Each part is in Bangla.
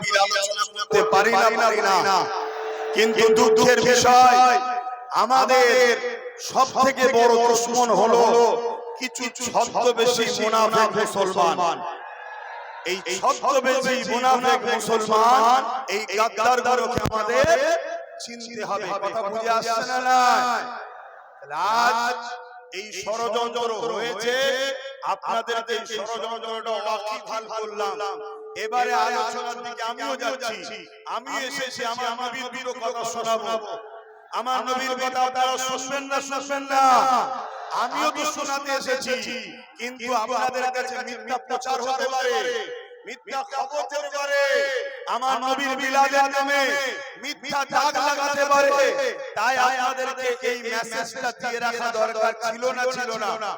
নবীর আলোচনা করতে পারি না, কিন্তু দুঃখের বিষয় আমাদের সবথেকে বড় দুশমন হলো কিছু ছদ্মবেশী মুনাফিক মুসলমান। এই ছদ্মবেশী মুনাফিক মুসলমান, এই গাদ্দারগুলোকে আমাদের চিনতে হবে। কথা বুঝে আসছে না? আজ এই ষড়যন্ত্র হয়েছে, আপনাদেরকে এই ষড়যন্ত্রটা ওয়াকিবহাল করলাম। এবারে আলোচনার দিকে আমিও যাচ্ছি। আমি এসেছি আমার নবীর দুটো কথা শোনাবো। আমার নবীর কথা আপনারা শুনবেন না? আমিও তো শোনাতে এসেছি, কিন্তু আপনাদের কাছে মিথ্যা প্রচার হতে পারে, মিথ্যা খবর হতে পারে, আমার নবীর মিলাদের নামে মিথ্যা দাগ লাগাতে পারে। তাই আপনাদেরকে এই মেসেজটা দিয়ে রাখা দরকার ছিল না?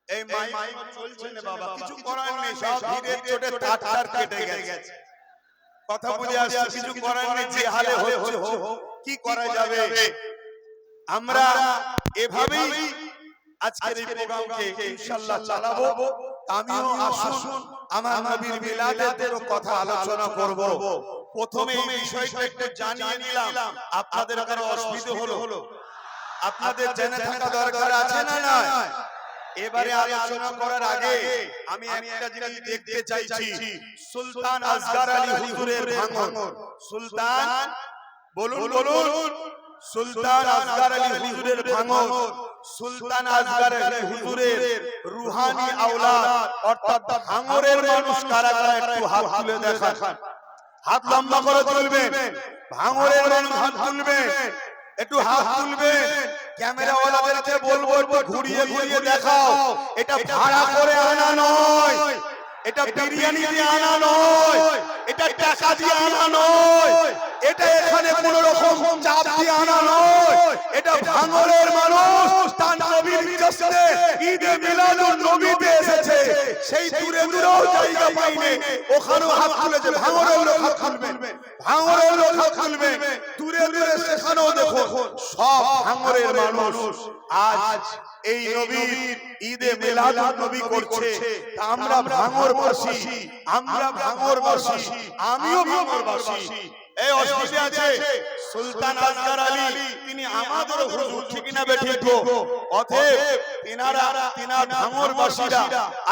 এই মাইক চলছে না বাবা, কিছু করার নেই, সব ভিড়ের চোটে তার কেটে গেছে। কথা বুঝে আসছে? কিছু করার নেই, যে হালে হচ্ছে হোক, কি করা যাবে। আমরা এভাবেই আজকের এই প্রোগ্রামকে ইনশাআল্লাহ চালাবো। আমিও আসুন আমার নবীর মিলাদের কথা আলোচনা করব। প্রথমে এই বিষয়টা একটু জানিয়ে নিলাম, আপনাদের কারো অসুবিধা হলো? আপনাদের জেনে থাকা দরকার আছে না? এবারে আলোচনা করার আগে আমি একটা জিনিস দেখতে চাইছি, সুলতান আসগার আলী হুজুরের ভাঙন। সুলতান বলুন, সুলতান আসগার আলী হুজুরের ভাঙন। সুলতান আসগার আলী হুজুরের রুহানি আওলাদ অর্থাৎ ভাঙরের মানুষ কারা কারা একটু হাত তুলে দেখান। হাত লম্বা করে তুলবেন, ভাঙরের মানুষ হাত তুলবেন, একটু হাত তুলবেন। ক্যামেরাওয়ালাদেরকে বলবো একটু ঘুরিয়ে দেখাও। এটা ভাড়া করে আনা নয়, এটা বিরিয়ানি দিয়ে আনা নয়, এটা টাকা দিয়ে আনা নয়, এটা এখানে কোন রকম চাপ দিয়ে আনা নয়। এটা ভাঙরের মানুষ তার নবীর জশ্নে ঈদে মিলাদুন নবীতে এসেছে, সেই দূরেও জায়গা পাইনি, ওখানেও হাত তুলেছে। ভাঙরের লোক হাত তুলবেন, ভাঙরের লোক হাত তুলবেন, দূরে সেখানেও দেখো সব ভাঙরের মানুষ। আজ এই নবীর ঈদে মিলাদুন নবী করছে, আমরা ভাঙরবাসী, আমিও ভাঙরবাসী। এই অসুবিধা আছে। সুলতান আসগার আলী তিনি আমাদের হুজুর, ঠিক না বেঠিক? অতএব তিনার ভাঙরবাসীরা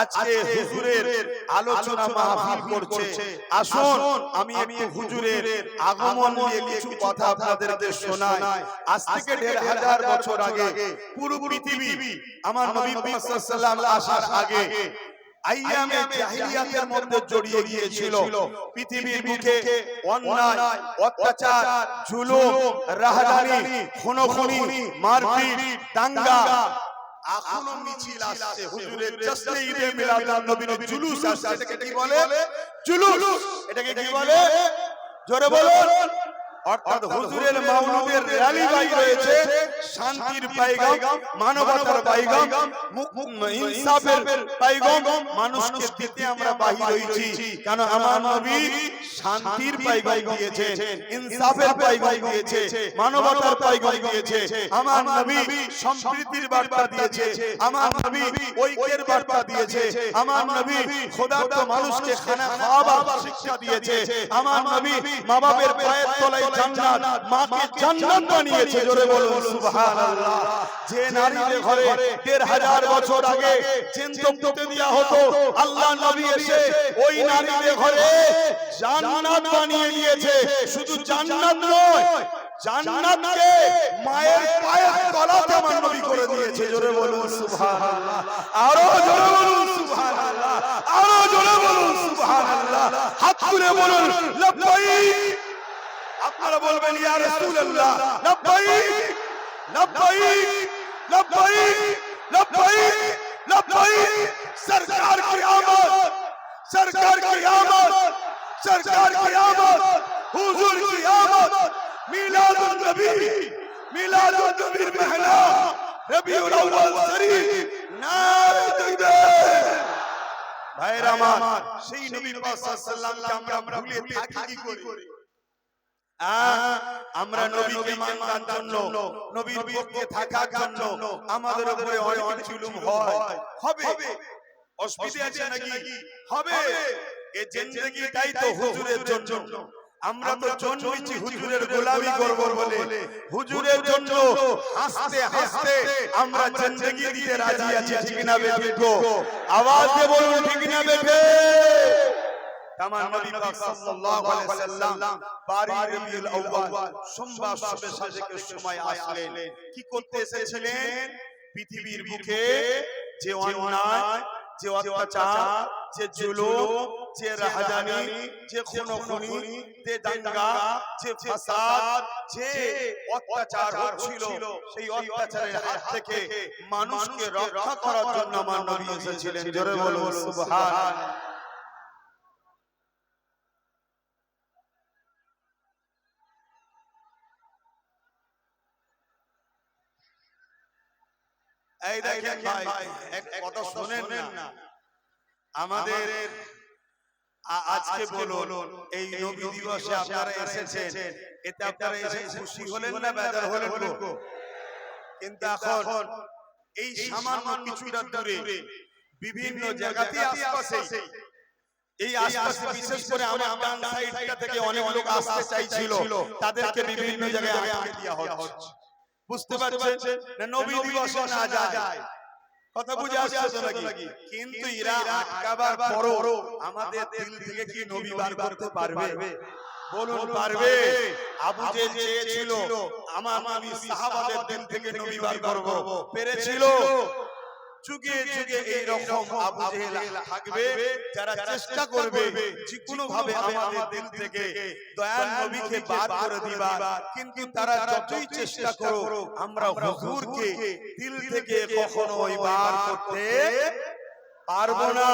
আজকে হুজুরের আলোচনা মাহফিল করছে। আসুন আমি একটু হুজুরের আগমন নিয়ে কিছু কথা আপনাদেরকে শোনাই। আজ থেকে ১৫০০ বছর আগে পুরো পৃথিবী আমার নবী মুহাম্মদ সাল্লাল্লাহু আলাইহি ওয়াসাল্লাম আসার আগে আইয়ামে জাহিলিয়াতের মধ্যে জড়িয়ে গিয়েছিল। পৃথিবীর বুকে অন্যায়, অত্যাচার, জুলুম, রাহাজানি, খুনোখুনি, মারপিট, দাঙ্গা, এখনো মিছিল আসছে। হুজুরের জশ্নে ঈদে মিলাদুন নবীর জুলুস আসছে। এটাকে কি বলে? জুলুস। এটাকে কি বলে? জোরে বলুন। অর্থাৎ হুজুরের মাওলুদের র্যালি বাইর হয়েছে, শান্তির পয়গাম, মানবতার পয়গাম, ইনসাফের পয়গাম মানুষকে দিতে আমরা বাহির হয়েছি। কেন? আমার নবী শান্তির পয়গাম দিয়েছেন, ইনসাফের পয়গাম দিয়েছে, মানবতার পয়গাম দিয়েছে। আমার নবী সম্প্রীতির বার্তা দিয়েছে, আমার নবী ঐক্যের বার্তা দিয়েছে, আমার নবী খোদার্ত মানুষকে খানা খাওয়াবার শিক্ষা দিয়েছে, আমার নবী মা বাবার পায়ের তলায় জান্নাত, মাকে জান্নাত বানিয়েছে। জোরে বলুন সুবহানাল্লাহ। যে নারীদের ঘরে ১৫০০ বছর আগে চিন্তা পুঁতে দেওয়া হতো, আল্লাহ নবী এসে ওই নারীদের ঘরে জান্নাত বানিয়ে দিয়েছে। শুধু জান্নাত নয়, জান্নাতকে মায়ের পায়ের তলাতে আমার নবী করে দিয়েছে। জোরে বলুন সুবহানাল্লাহ। আরো জোরে বলুন সুবহানাল্লাহ, আরো জোরে বলুন সুবহানাল্লাহ। হাত তুলে বলুন লাব্বাইক। আপনারা বলবেন ইয়া রাসূলুল্লাহ, লাব্বাইক লাব্বাইক লাব্বাইক লাব্বাইক লাব্বাইক। সরকার কি আমত, সরকার কি আমত, সরকার কি আমত, হুজুর কি আমত। মিলাদুন নবী, মিলাদুন নবীর মহিনা রবিউল আউয়াল শরীফ, নারে তাকবীর। ভাইরা আমার, সেই নবী পাক সাল্লাল্লাহু আলাইহি ওয়াসাল্লামকে আমরা ভুলে থাকি কি করে? আমরা নবীকে মানার জন্য, নবীর পক্ষে থাকার জন্য আমাদের উপরে অনেক জুলুম হয়, হবে। অসুবিধা আছে নাকি? হবে। এই জিন্দেগিটাই তো হুজুরের জন্য। আমরা তো জন্মেছি হুজুরের গোলামি করব বলে, হুজুরের জন্য হাসতে হাসতে আমরা জিন্দেগি দিতে রাজি আছি, ঠিক না বেঠিক? আওয়াজ দিয়ে বলুন ঠিক না বেঠিক? আমার নবী পাক সাল্লাল্লাহু আলাইহি ওয়াসাল্লাম 12 রবিউল আউয়াল সোমবার শবে সাজেকের সময় আসলেন। কি করতে এসেছিলেন? পৃথিবীর বুকে যে অন্যায়, যে অত্যাচার, যে জুলুম, যে রাহাজানি, যে খুনোখুনি, যে দাঙ্গা, যে ফাসাদ, যে অত্যাচার হচ্ছিল, সেই অত্যাচারের হাত থেকে মানুষকে রক্ষা করার জন্য আমার নবী এসেছিলেন। জোরে বলুন সুবহান। এই দেখেন ভাই, এক কথা শুনেন না, আমাদের আজকে বলুন এই নবী দিবসে আপনারা এসেছেন, এতে আপনারা এসে খুশি হলেন না বেজার হলেন গো? কিন্তু এখন এই সামান্য কিছুটা দূরে বিভিন্ন জায়গাতে আশপাশে, এই আশপাশে বিশেষ করে আমার ডান সাইডটা থেকে অনেক লোক আসতে চাইছিল, তাদেরকে বিভিন্ন জায়গায় আটকে দেওয়া হচ্ছে। বুঝতে পারছেন না? নবী দিবসে না যায়, কথা বুঝে আসছে নাকি? কিন্তু এরা আটকাবার পরও আমাদের দিল থেকে কি নবী বার করতে পারবে? বলুন পারবে? আবু জেহেল চেয়েছিল আমার নবী সাহাবাদের দিল থেকে নবী বার করব, পেরেছিল? যুগে যুগে এই রকম আবু জেহেল থাকবে যারা চেষ্টা করবে যে কোনো ভাবে আমাদের দিল থেকে দয়াল নবীকে বার করে দিবার, কিন্তু তারা যতই চেষ্টা করো আমরা হুজুরকে দিল থেকে কখনোই বার করতে পারবো না।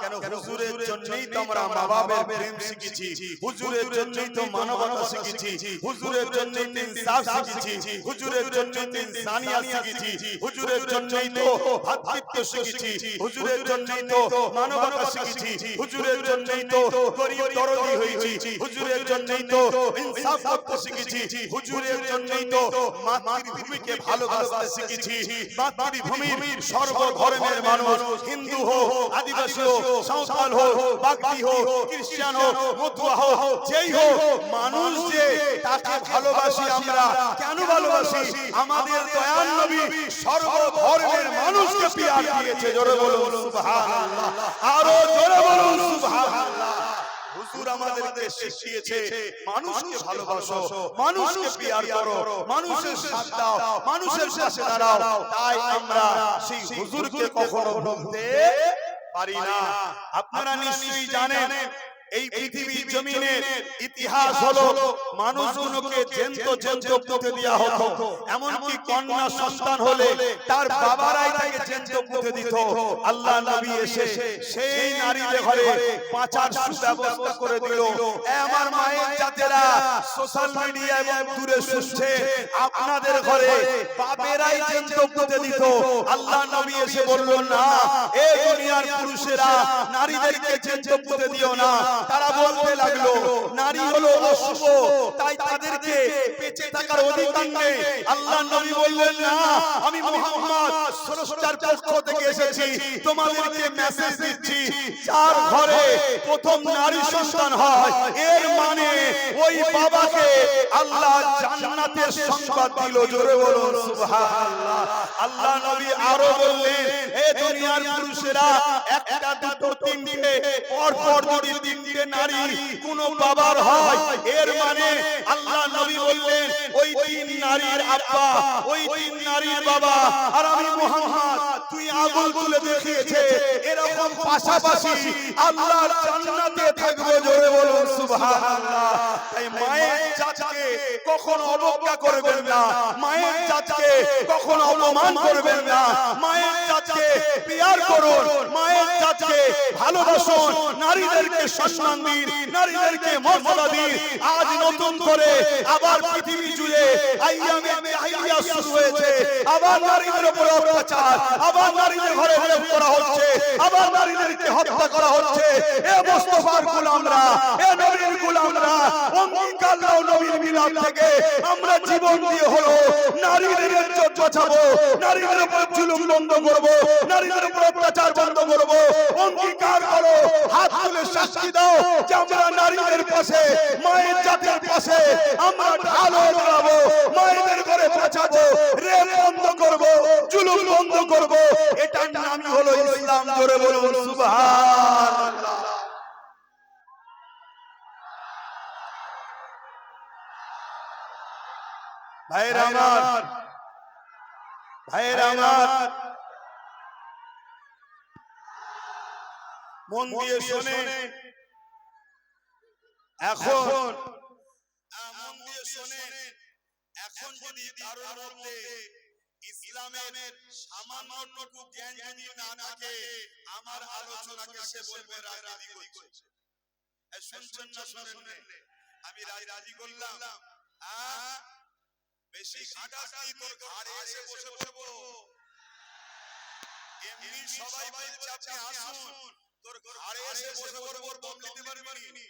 কেন? হুজুরের জন্যই তো আমরা মা বাবার প্রেম শিখেছি, হুজুরের জন্যই তো মানবতা শিখেছি, হুজুরের জন্যই তো ইনসাফ শিখেছি, হুজুরের জন্যই তো ইনসানিয়াত শিখেছি, হুজুরের জন্যই তো ভ্রাতৃত্ব শিখেছি, হুজুরের জন্যই তো মানবতা শিখেছি, হুজুরের জন্যই তো গরীব দরদি হয়েছি, হুজুরের জন্যই তো ইনসাফ করতে শিখেছি, হুজুরের জন্যই তো মাতৃভূমিকে ভালোবাসতে শিখেছি। মাতৃভূমির সর্বধর্মের মানুষ, হিন্দু হোক, আদিবাসী হোক, সাঁওতাল হোক, বাগদি হোক, খ্রিস্টান হোক, মতুয়া হোক, যেই হোক, মানুষ যে তাকে ভালোবাসি আমরা। কেন ভালোবাসি? আমাদের দয়াল নবী সর্বধর্মের মানুষকে পিয়ার দিয়েছে। জোরে বলুন সুবহানাল্লাহ, আরো জোরে বলুন সুবহানাল্লাহ। হুজুর আমাদেরকে শিখিয়েছে মানুষকে ভালোবাসো, মানুষকে পিয়ার করো, মানুষের সাথ দাও, মানুষের পাশে দাঁড়াও। তাই আমরা সেই হুজুরকে কখনো ভুলতে পারি না। আপনারা নিশ্চয়ই জানেন এই পৃথিবীর জমিনের ইতিহাস হলো মানুষগুলোকে জ্যান্ত পুঁতে দেওয়া হতো, এমনকি কন্যা সন্তান হলে তার বাবারাই তাকে জ্যান্ত পুঁতে দিত। আল্লাহ নবী এসে সেই নারীদের ঘরে বাঁচার সুব্যবস্থা করে দিল। আমার মায়ের জাতেরা সোশ্যাল মিডিয়া এবং দূরে শুনছে, আপনাদের ঘরে বাবেরাই জ্যান্ত পুঁতে দিত। আল্লাহ নবী এসে বললেন না, এই দুনিয়ার পুরুষেরা নারীদেরকে জ্যান্ত পুঁতে দিও না। তারা বলতে লাগলো নারী হলো অশুভ, তাই তাদেরকে বেঁচে থাকার অধিকার নেই। আল্লাহ নবী বললেন না, আমি মুহাম্মদ স্রষ্টার পক্ষ থেকে এসেছি, তোমাদেরকে মেসেজ দিচ্ছি, যার ঘরে প্রথম নারী সন্তান হয় এর মানে ওই বাবাকে আল্লাহ জান্নাতের সংবাদ দিল। জোরে বলুন সুবহানাল্লাহ। আল্লাহ নবী আরো বললেন, হে দুনিয়ার পুরুষেরা, একটা দুটো তিনটে পরপর যদি তিনটে নারী কোন বাবার হয় এর মানে আল্লাহ নবী বললেন ওই তিন নারীর আব্বা, ওই তিন নারীর বাবা। আর আমি মুহাম্মদ তুই আগুন তুলে দেখিয়েছে এরকম পাশাপাশি আল্লাহর জান্নাতে থাকবো। জোরে বলুন সুবহানাল্লাহ। তাই মায়ের জাতকে কখনো অবজ্ঞা করবেন না, মায়ের জাতকে কখনো অপমান করবেন না, মায়ের জাতকে পিয়ার করুন, মায়ের জাতকে ভালোবাসুন, নারীদেরকে সম্মান দিন, নারীদেরকে মর্যাদা দিন। আজ নতুন করে আবার পৃথিবী জুড়ে আইয়ামে জাহিলিয়া শুরু হয়েছে, আবার নারীদের উপর অত্যাচার, আবার নারীদের ঘরে ঘরে করা হচ্ছে, আবার নারীদেরকে হত্যা করা হচ্ছে। এ মুস্তাফার গোলামরা, এ নবীর গোলাম গোলামরা অঙ্গীকার নাও নবীর মিলাদ থেকে আমরা জীবন দিয়ে হলো নারীদের ইজ্জত বাঁচাবো, নারীদের উপর জুলুম বন্ধ করব, নারীদের উপর অত্যাচার বন্ধ করব। অঙ্গীকার করো, হাত তুলে সাক্ষী দাও যে আমরা নারীদের পাশে, মায়ের জাতির পাশে আমরা ঢাল হয়ে দাঁড়াবো, মায়েদের ঘরে বাঁচাবো, রেপ বন্ধ করব, জুলুম বন্ধ করব। এটার নামই হলো ইসলাম। জোরে বলুন সুবহানাল্লাহ। ভাইরা আমার, ভাইরা আমার, মন দিয়ে শুনে এখন মন দিয়ে শুনে এখন যদি কারোর মধ্যে ইসলামের সামান্যটুকু জ্ঞান যদি না থাকে আমার আলোচনাকে সে বলবে রাজনীতি করছে। শুনছেন না শুনেন? আমি রাজি করলাম বেশি খাটাখাটি তোর ঘাড়ে এসে বসে বসবো। এমনি সবাই বলছে আপনি আসুন, তোর ঘাড়ে এসে বসে বসে দম দিতে পারবি।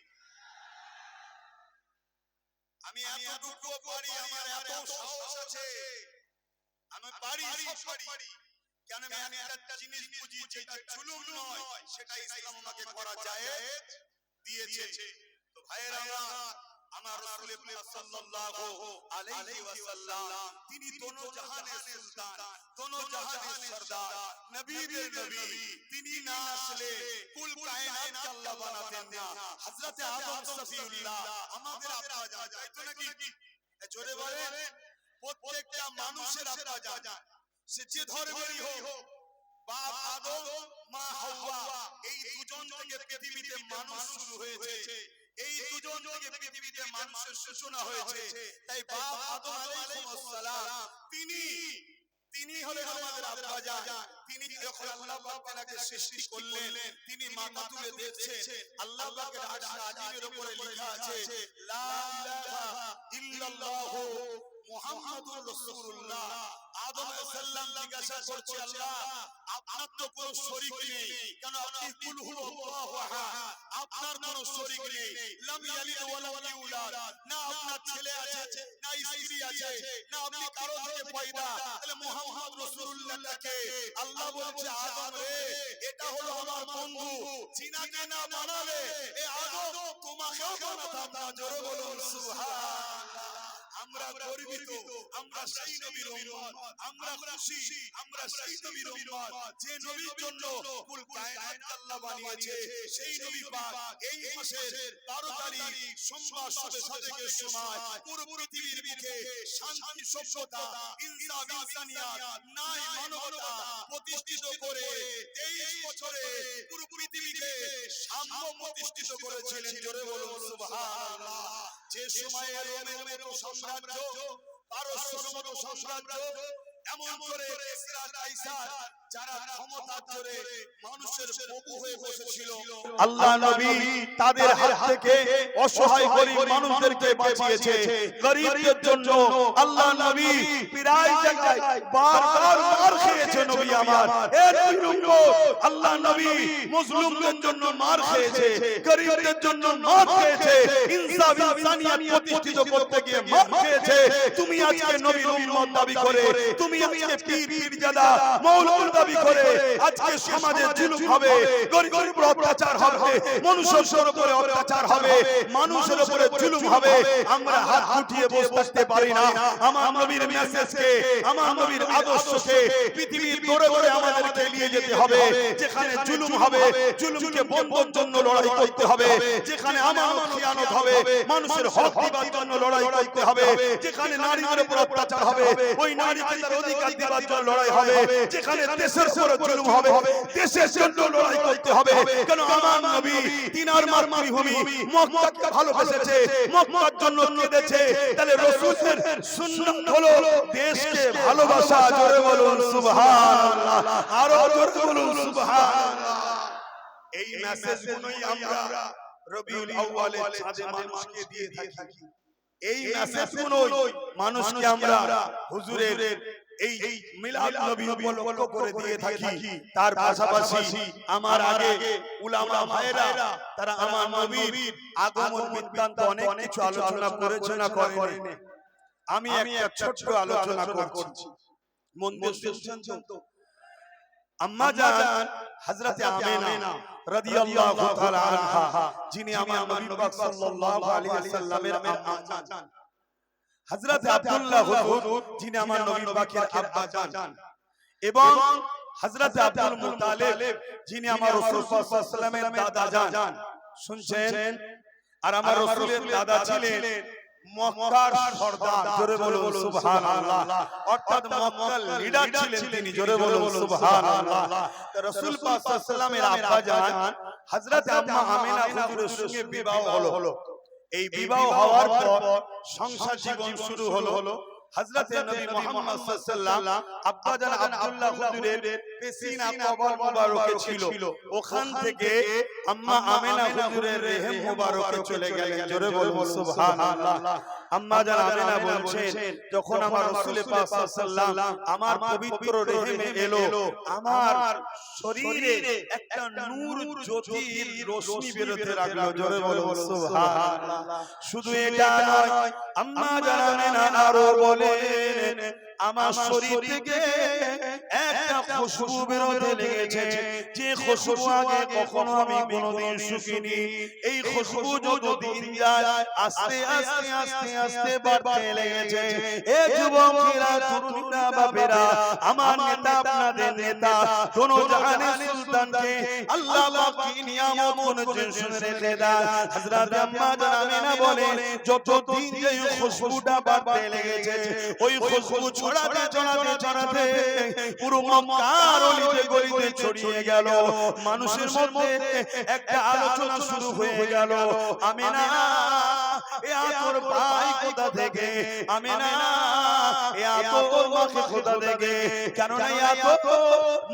আমি এতটুকু পারি, আমার এত সাহস আছে, আমি পারি, সব পারি। কেন আমি একটা জিনিস বুঝি, যেটা জুলুম নয় সেটা ইসলাম আমাকে করা জায়েজ দিয়েছে। তো ভাইয়েরা আমার রাসূল সাল্লাল্লাহু আলাইহি ওয়াসাল্লাম তিনি দোনো জাহানের সুলতান, দোনো জাহানের সরদার, নবীদের নবী। তিনি না আসলে কুল কায়নাত আল্লাহ বানাতেন না। হযরত আদম সফিউল্লাহ আমাদের আপা জান, তাই তো নাকি? জোরে বলেন, প্রত্যেকটা মানুষের আপা জান, সে যে ধর্মেরই হোক, বাপ আদম মা হাওয়া, এই দুজন থেকে পৃথিবীতে মানুষ শুরু হয়েছে, এই দুজন থেকে পৃথিবীতে মানুষের সূচনা হয়েছে। তাই বাপ আদম আলাইহিস সালাম তিনি হলেন আমাদের আব্বা জান। তিনি যখন আল্লাহ পাক তাকে সৃষ্টি করলেন, তিনি মাথা তুলে দেখছেন, আল্লাহ পাকের আরশ আজিমের উপরে লেখা আছে লা ইলাহা ইল্লাল্লাহু মুহাম্মাদুর রাসূলুল্লাহ। আদম আলাইহিস সালাম জিজ্ঞাসা করছে, আল্লাহ আপনার তো কোনো শরীক নেই, কেন আপনি কুল হুয়াল্লাহু আহাদ, আপনার কোনো শরীক নেই, লাম ইয়ালিদ ওয়া লাম ইউলাদ, না আপনার ছেলে আছে না স্ত্রী আছে, না আপনি কারো থেকে পয়দা, তাহলে মুহাম্মদ রাসূলুল্লাহকে আল্লাহ বলছে আদম রে, এটা হলো আমার বন্ধু, জিনাকে না বানালে এ আদম তোমাকেও বানাতাম না। জোরে বলুন সুবহানাল্লাহ। আমরা গর্বিত, আমরা সেই নবীর উম্মত, আমরা খুশি, আমরা সেই নবীর উম্মত যে নবীর জন্য কুল কায়নাত আল্লাহ বানিয়েছে। সেই নবী পাক এই মাসের 12 তারিখ সোমবার শবে সাদেকের সময় পুরো পৃথিবীর বুকে শান্তি, সভ্যতা, ইনসাফ, ইনসানিয়াত, ন্যায়, মানবতা প্রতিষ্ঠিত করে 23 বছরে পুরো পৃথিবীকে সাম্য প্রতিষ্ঠিত করেছিলেন। জোরে বলুন সুবহানাল্লাহ। যে সময়ে রোমের মতো সাম্রাজ্য, পারস্যের মতো সাম্রাজ্য, এমন করে কিসরা কাইসার যারা ক্ষমতার জোরে মানুষের প্রভু হয়ে বসেছিল, আল্লাহ নবী তাদের হাত থেকে অসহায় গরীব মানুষদেরকে বাঁচিয়েছে। গরীবদের জন্য আল্লাহ নবী প্রায় জায়গায় বারবার মার খেয়েছে। নবী আমার এ নবীর উম্মত, আল্লাহ নবী মুসলিমদের জন্য মার খেয়েছে, গরীবদের জন্য মার খেয়েছে, ইনসাফ, ইনসানিয়াত প্রতিষ্ঠিত করতে গিয়ে মার খেয়েছে। তুমি আজকে নবীর উম্মত দাবি করে, তুমি আজকে পীর পীরজাদা মওলানা দাবি করে আজকে সমাজে জুলুম হবে, গরিবের উপর অত্যাচার হবে, মানুষের উপরে অত্যাচার হবে, মানুষের উপরে জুলুম হবে। আমরা হাত উঠিয়ে বসে থাকতে পারি না। আমার নবীর মেসেজকে, আমার নবীর আদর্শকে পৃথিবীর দৌড়ে দৌড়ে আমাদেরকে নিয়ে যেতে হবে। যেখানে জুলুম হবে, জুলুমকে বন্ধের জন্য লড়াই করতে হবে। যেখানে আমানত খিয়ানত হবে, মানুষের হক দিবার জন্য লড়াই করতে হবে। যেখানে নারীদের উপর অত্যাচার হবে, ওই নারীকে তার অধিকার দিবার জন্য লড়াই হবে। যেখানে দেশের উপর জুলুম হবে, দেশের জন্য লড়াই করতে হবে। কেন আমার নবী তিনার মাতৃভূমি মক্কাকে ভালোবেসেছে, মক্কার জন্য কেঁদেছে। তাহলে রাসূলের সুন্নাত হলো দেশকে ভালোবাসা। জোরে বলুন সুবহানাল্লাহ, আরো জোরে বলুন সুবহানাল্লাহ। এই মেসেজগুলোই আমরা রবিউল আউয়ালের চাঁদে মানুষকে দিয়ে থাকি। এই মেসেজগুলোই মানুষকে আমরা হুজুরের এই মিলাদ নবী উপলক্ষ করে দিয়ে থাকি। তার পাশাপাশি আমার আগে উলামা ভাইরা তারা আমার নবীর আগমন বৃত্তান্ত অনেক কিছু আলোচনা করেছে না করেনি। আমি একটা ছোট্ট আলোচনা করছি, মন দিয়ে শুনছেন তো? আম্মা জান হযরতে আমিনা রাদিয়াল্লাহু তাআলা আনহা, যিনি আমার নবী পাক সাল্লাল্লাহু আলাইহি ওয়াসাল্লামের আম্মা জান, হযরতে আব্দুল্লাহ হুজুর, যিনি আমার নবী পাকের আব্বা জান, এবং হযরতে আব্দুল মুত্তালিব, যিনি আমার রাসূল সাল্লাল্লাহু আলাইহি ওয়াসাল্লামের দাদা জান। শুনছেন? আর আমার রাসূলের দাদা ছিলেন মক্কার সরদার, জোরে বলুন সুবহানাল্লাহ, অর্থাৎ মক্কার লিডার ছিলেন তিনি, জোরে বলুন সুবহানাল্লাহ। রাসূল পাক সাল্লাল্লাহু আলাইহি ওয়াসাল্লামের আব্বা জান হযরতে আম্মা আমিনা হুজুরের সঙ্গে বিবাহ হলো। এই বিবাহ হওয়ার পর সংসার জীবন শুরু হলো। হযরতে নবী মুহাম্মদ সাল্লাল্লাহু আলাইহি ওয়াসাল্লাম আব্বা জান আব্দুল্লাহ হুজুরের পেশিনা কবর মুবারকে ছিল, ওখান থেকে আম্মা আমিনা হুজুরের রেহেম মুবারকে চলে গেলেন, জোরে বলুন সুবহানাল্লাহ। আম্মা জান আমিনা বলছেন, যখন আমার রাসূল পাক সাল্লাল্লাহু আলাইহি ওয়াসাল্লাম আমার পবিত্র রেহেমে এলো, আমার শরীরে একটা নূর জ্যোতির রোশনি বেরোতে লাগলো, জোরে বলুন সুবহানাল্লাহ। শুধু এটা নয়, আম্মা জান আমিনা আরো বলেন, আমার শরীর থেকে একটা খুশবু বেরোতে লেগেছে, যে খুশবু আগে কখনো আমি কোনোদিন শুকিনি। এই খুশবু যতদিন যায় আস্তে আস্তে আস্তে আস্তে বাড়তে লেগেছে। এ যুবকেরা, তরুণরা, বাপেরা, আমার নেতা, আপনাদের নেতা, দোনো জাহানের সুলতানকে আল্লাহ পাক কি নিয়ামত করেছেন শুনে রেখে দেন। হযরত আম্মা জান আমিনা বলেন, যতদিন এই খুশবুটা বাড়তে লেগেছে, ওই খুশবু ছড়াতে ছড়াতে ছড়াতে পুরো মক্কার অলিতে গলিতে ছড়িয়ে গেল। মানুষের মধ্যে একটা আলোচনা শুরু হয়ে গেল, আমিনা এ তোর ভাই কোথা থেকে, আমিনা এ তোর মাকে কোথা থেকে, কেননা এত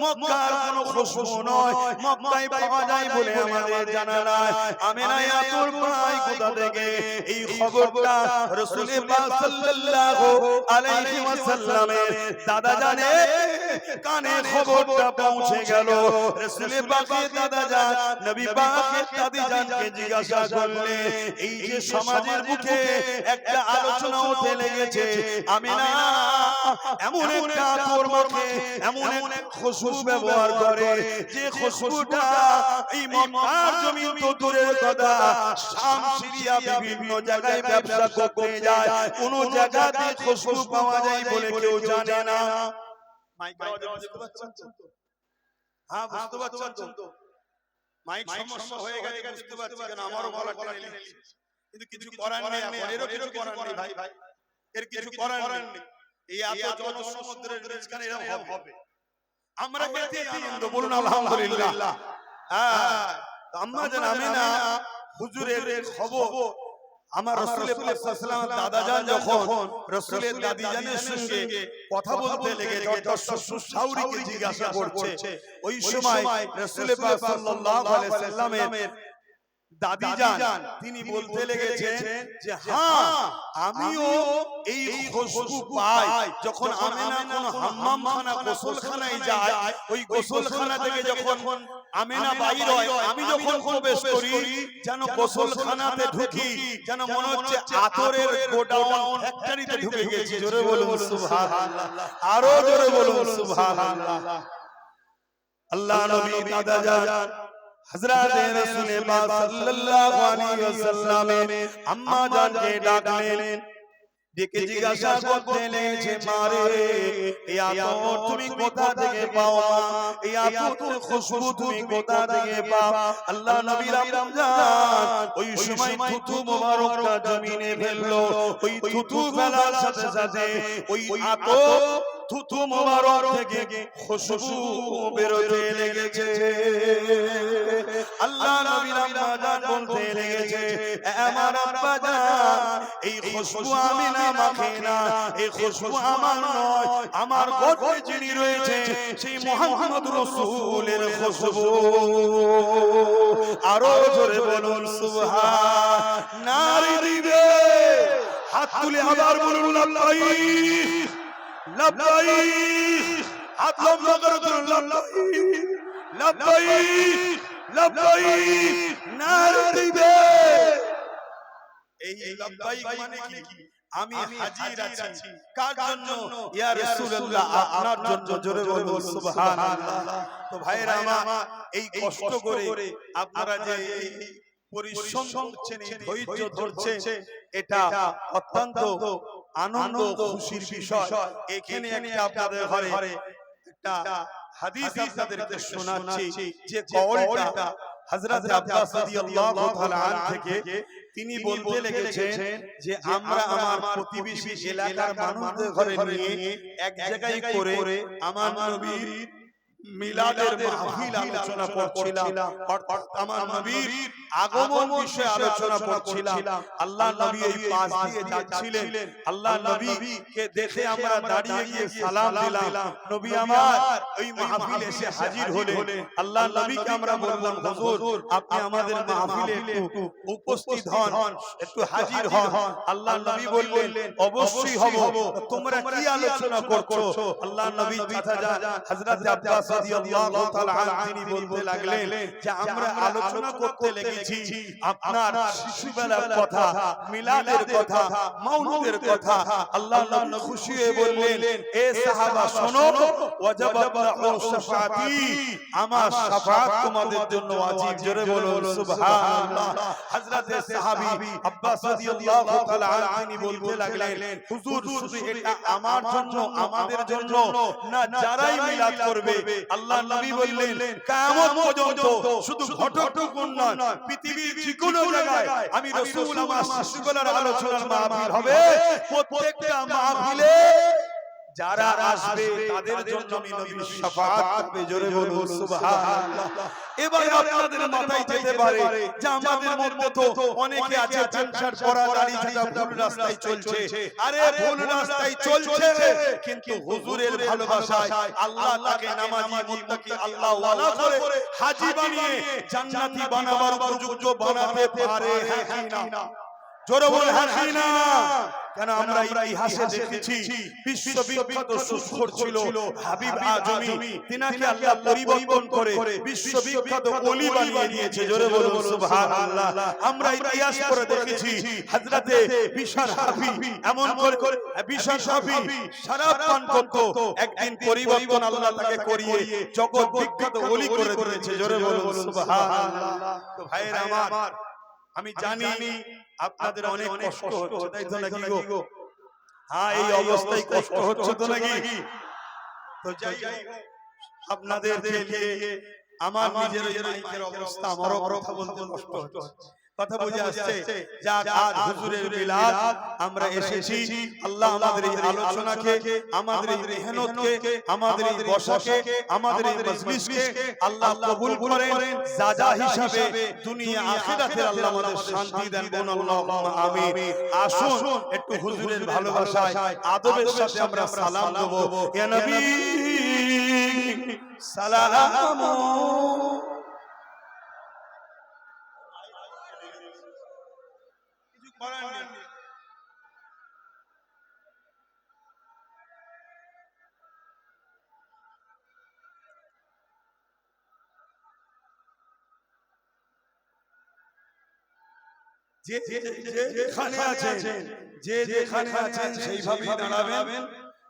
মক্কার কোনো খুশবু নয়, মক্কায় পাওয়া যায় বলে আমাদের জানা নাই। আমিনা এ তোর ভাই কোথা থেকে, এই খবরটা রাসূল পাক সাল্লাল্লাহু আলাইহি ওয়াসাল্লামের দাদা জানে কানে খবরটা পৌঁছে গেল। রাসূল পাকের দাদা জান নবী পাকের দাদি জানকে জিজ্ঞাসা করলে, এই যে সমাজের মুখে একটা আলোচনা হতে লেগেছে, আমিনা এমন একটা তোর মুখে এমন এক খুশবু ব্যবহার করে, যে খুশবুটা এই মক্কার জমিন তো দূরের কথা, শাম সিরিয়া বিভিন্ন জায়গায় ব্যবসা করতে যায়, কোন জায়গাতে খুশবু পাওয়া যায় বলে কেউ জানে না। মাইক বুঝতে পারছেন তো? হ্যাঁ, বুঝতে পারছেন তো? মাইক সমস্যা হয়ে গেছে, বুঝতে পারছি, কেন আমারও গলা টেনে নিচ্ছে, কিন্তু কিছু করার নেই, এরও কিছু করার নেই ভাই, এর কিছু করার নেই। এই এত জনসমুদ্রের মাঝখানে এরকম হবে, আমরা পেতে আনন্দ, বলুন আলহামদুলিল্লাহ। হ্যাঁ, আম্মা জান আমিনা হুজুরের খবর আমার রাসূল পাক সাল্লাল্লাহু আলাইহি ওয়াসাল্লাম দাদা জান যখন রাসূলের দাদি জানের সঙ্গে কথা বলতে লেগেছে, অর্থাৎ শ্বশুর শাশুড়িকে জিজ্ঞাসা করছে, ওই সময় রাসূল পাক সাল্লাল্লাহু আলাইহি ওয়াসাল্লামের দাদি জান তিনি বলতে লেগেছেন যে হ্যাঁ, আমিও এই খুশবু পাই যখন আমিনা কোন হাম্মামখানা গোসলখানায় যায়, ওই গোসলখানা থেকে যখন আমিনা বাইর হয়, আমি যখন প্রবেশ করি, যেন গোসলখানাতে ঢুকি যেন মনে হচ্ছে আতরের গোডাউন ফ্যাক্টরিতে ঢুকে গেছি, জোরে বলুন সুবহানাল্লাহ, আরো জোরে বলুন সুবহানাল্লাহ। আল্লাহ নবী দাদা জান হযরত রাসূল পাক সাল্লাল্লাহু আলাইহি ওয়াসাল্লাম আম্মা জানকে ডাকলেন, ডেকে জিজ্ঞাসা করতে লেগেছে, মারে এই আতর তুমি কোথা থেকে পাও, মা এই আতর খুশবু তুমি কোথা থেকে পাও? আল্লাহ নবী রমজান ওই সময় থুতু মোবারকটা জমিনে ফেললো, ওই থুতু ফেলার সাথে সাথে ওই আতর থুতু মোবারক থেকে খুশবু বেরোতে লেগেছে। আল্লাহ নবী রমজান বলতে লেগেছে, আমার আব্বা জান এই খুশবু আমিনা মাখে না, এই খুশবু আমার নয়, আমার গর্ভে যিনি রয়েছে সেই মুহাম্মদ রাসূলের খুশবু। আরো জোরে বলুন সুবহান, নারী দিবে হাত তুলে আবার বলুন লাল্লাহি, লব্বাইক হাত লম্বা করে বলুন লব্বাইক লব্বাইক লব্বাইক নারে তাকবীর এই লব্বাইক মানে কি আমি হাজির আছি কার জন্য ইয়া রাসূলুল্লাহ আপনার জন্য জোরে বলুন সুবহানাল্লাহ তো ভাইরা আমার এই কষ্ট করে আপনারা যে পরিশ্রম করছেন এই ধৈর্য ধরছেন এটা অত্যন্ত আনন্দ খুশির বিষয় এখানে একটা আপনাদের ঘরে একটা হাদিস আপনাদেরকে শোনাচ্ছি যে কওলটা হযরত আব্বাস রাদিয়াল্লাহু তাআলা আনহু থেকে তিনি বলতে লেগেছেন যে আমরা আমার প্রতিবেশী এলাকার মানুষদের ঘরে নিয়ে এক জায়গায় করে আমার নবীর মিলাদের মাহফিল আলোচনা করছিলাম অর্থাৎ আমার নবীর আগমন বিষয়ে আলোচনা করছিলাম আল্লাহ নবী এই পাশ দিয়ে যাচ্ছিলেন আল্লাহ নবীকে দেখে আমরা দাঁড়িয়ে গিয়ে সালাম দিলাম নবী আমার ওই মাহফিলে এসে হাজির হলেন আল্লাহ নবীকে আমরা বললাম হুজুর আপনি আমাদের মাহফিলে একটু উপস্থিত হন একটু হাজির হন আল্লাহ নবী বললেন অবশ্যই হব তোমরা কি আলোচনা করছো আল্লাহ নবী চাচা হযরত আব্বাস রাদিয়াল্লাহু তাআলা আনহু তিনি বলতে লাগলেন যে আমরা আলোচনা করতে লেগেছি আপনার শিশুবেলার কথা মিলাদের কথা মাউলুদের কথা আল্লাহ নবী খুশি হয়ে বললেন এ সাহাবা শোনো ওয়াজাবাত লাহু শাফাআতি আমার শাফাআত তোমাদের জন্য ওয়াজিব জোরে বলুন সুবহানাল্লাহ হযরত সাহাবী আব্বাস রাদিয়াল্লাহু তাআলা আনহু তিনি বলতে লাগলেন হুজুর শুধু এটা আমার জন্য আমাদের জন্য না যারাই মিলাদ করবে আল্লাহ নবী বললেন কিয়ামত পর্যন্ত শুধু ঘটকটুকু নয় পৃথিবীর যে কোনো জায়গায় আমি রাসূল আমার শিশুবেলার আলোচনার মাহফিল হবে প্রত্যেকটা মাহফিলে যারা আসবে তাদের জন্য আমি নবীর শাফাআত করবে জোরে বলুন সুবহানাল্লাহ এবার আপনাদের মাথায় যেতে পারে যে আমাদের মধ্যে তো অনেকে আছে পেনশন পড়া দাড়ি ছাড়া ভুল রাস্তায় চলছে আরে ভুল রাস্তায় চলছে কিন্তু হুজুরের ভালোবাসায় আল্লাহ তাকে নামাজি মুত্তাকি আল্লাহ ওয়ালা করে হাজী বানিয়ে জান্নাতি বানাবার উপযুক্ত বানাতে পারে হ্যাঁ কি না জোরে বল হ্যাঁ কি না কেন আমরা ইতিহাসে দেখেছি বিশ্ববিখ্যাত সুখর ছিল হাবিব আজমি তিনাকে আল্লাহ পরিবর্তন করে বিশ্ববিখ্যাত ওলি বানিয়ে দিয়েছে জোরে বলুন সুবহানাল্লাহ আমরা ইতিহাস পড়ে দেখেছি হযরতে বিশার হাফি এমন করে বিশার হাফি শরাব পান করত একদিন পরিবর্তন আল্লাহ তাকে করিয়ে জগৎ বিখ্যাত ওলি করে দিয়েছে জোরে বলুন সুবহানাল্লাহ তো ভাইরা আমার আমি জানি আপনাদের অনেক কষ্ট হচ্ছে তাই তো নাকি গো হ্যাঁ এই অবস্থায় কষ্ট হচ্ছে তো নাকি তো যাই আপনাদের দেখে আমার নিজের মাইকের অবস্থা আমারও কথা বলতে কষ্ট হচ্ছে কথা বুঝে আসছে যাক আজ হুজুরের মিলাদ আমরা এসেছি আল্লাহ আমাদের এই আলোচনাকে আমাদের এই মেহনতকে আমাদের এই বসাকে আমাদের এই মজলিসকে আল্লাহ কবুল করেন সাজা হিসাবে দুনিয়া আখিরাতে আল্লাহ আমাদের শান্তি দেন বলুন আল্লাহুম্মা আমিন আসুন একটু হুজুরের ভালোবাসায় আদবের সাথে আমরা সালাম দেব ইয়া নবী সালাম যেখানে আছেন সেইভাবেই দাঁড়াবেন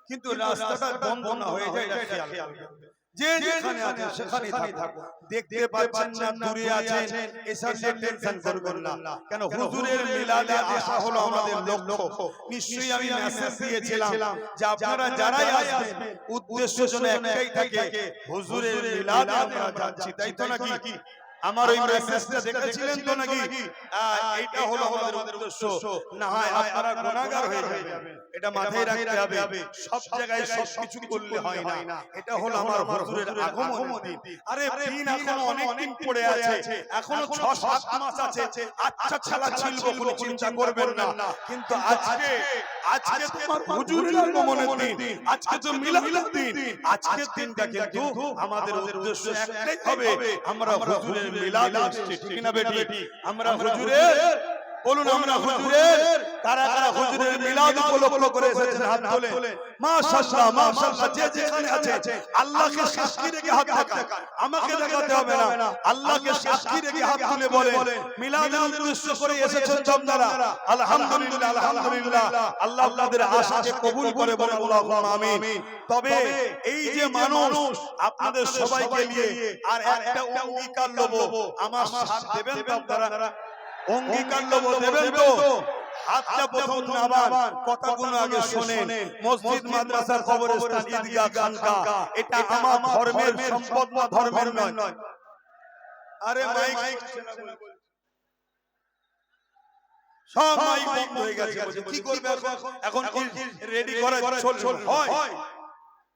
কিন্তু রাস্তাটা বন্ধ না হয়ে যায় এটা খেয়াল রাখবেন যে যেখানে আছেন সেখানেই থাকুন দেখতে পাচ্ছেন না দূরে আছেন এসব টেনশন করবেন না কেন হুজুরের মিলাদে আসা হলো আমাদের লক্ষ্য নিশ্চয়ই আমি মেসেজ দিয়েছিলাম যে আপনারা যারাই আসবেন উদ্দেশ্য যেন একটাই থাকে হুজুরের মিলাদে আমরা যাচ্ছি তাই তো নাকি আমার ওই মেসেজটা দেখেছিলেন তো নাকি এইটা হলো আমাদের উদ্দেশ্য না হয় আপনারা গুনাহগার হয়ে যাবেন এটা মাথায় রাখতে হবে সব জায়গায় সবকিছু করলে হয় না এটা হলো আমার হুজুরের আগমন দিন আরে দিন এখনো অনেক দিন পড়ে আছে এখনো 6-7 মাস আছে আচ্ছা ছালা ছিল কোনো চিন্তা করবেন না কিন্তু আজকে তোমার হুজুরের আগমনের দিন আজকে তো মিলাদের দিন আজকের দিনটা কিন্তু আমাদের উদ্দেশ্য একটাই হবে আমরা হুজুরের মিলাদ আসছে ঠিক না বেটি আমরা হুজুরের বলুন আমরা হুজুরের কারা কারা হুজুরের মিলাদ উপলক্ষ করে এসেছেন হাত তুলে মাশাআল্লাহ মাশাআল্লাহ। যে যেখানে আছে আল্লাহকে সাক্ষী রেখে হাত দেখান, আমাকে দেখাতে হবে না, আল্লাহকে সাক্ষী রেখে হাত তুলে বলেন মিলাদের উদ্দেশ্য করে এসেছেন আপনারা। আলহামদুলিল্লাহ আলহামদুলিল্লাহ, আল্লাহ আপনাদের আশাকে কবুল করে বলেন আল্লাহুম্মা আমিন। তবে এই যে মানুষ আপনাদের সবাইকে নিয়ে আর একটা অঙ্গীকার লব, আমার সাথ দেবেন তো আপনারা? অঙ্গীকার লব দেবেন তো? হাতটা প্রথম নামান, কথাগুলো আগে শুনেন। মসজিদ মাদ্রাসার কবরস্থান ঈদগাহ খানকা এটা আমার ধর্মের সম্পদ না, ধর্মের নয়। আরে মাইক সব মাইক বন্ধ হয়ে গেছে, কি করবে এখন? কি রেডি করে হয়?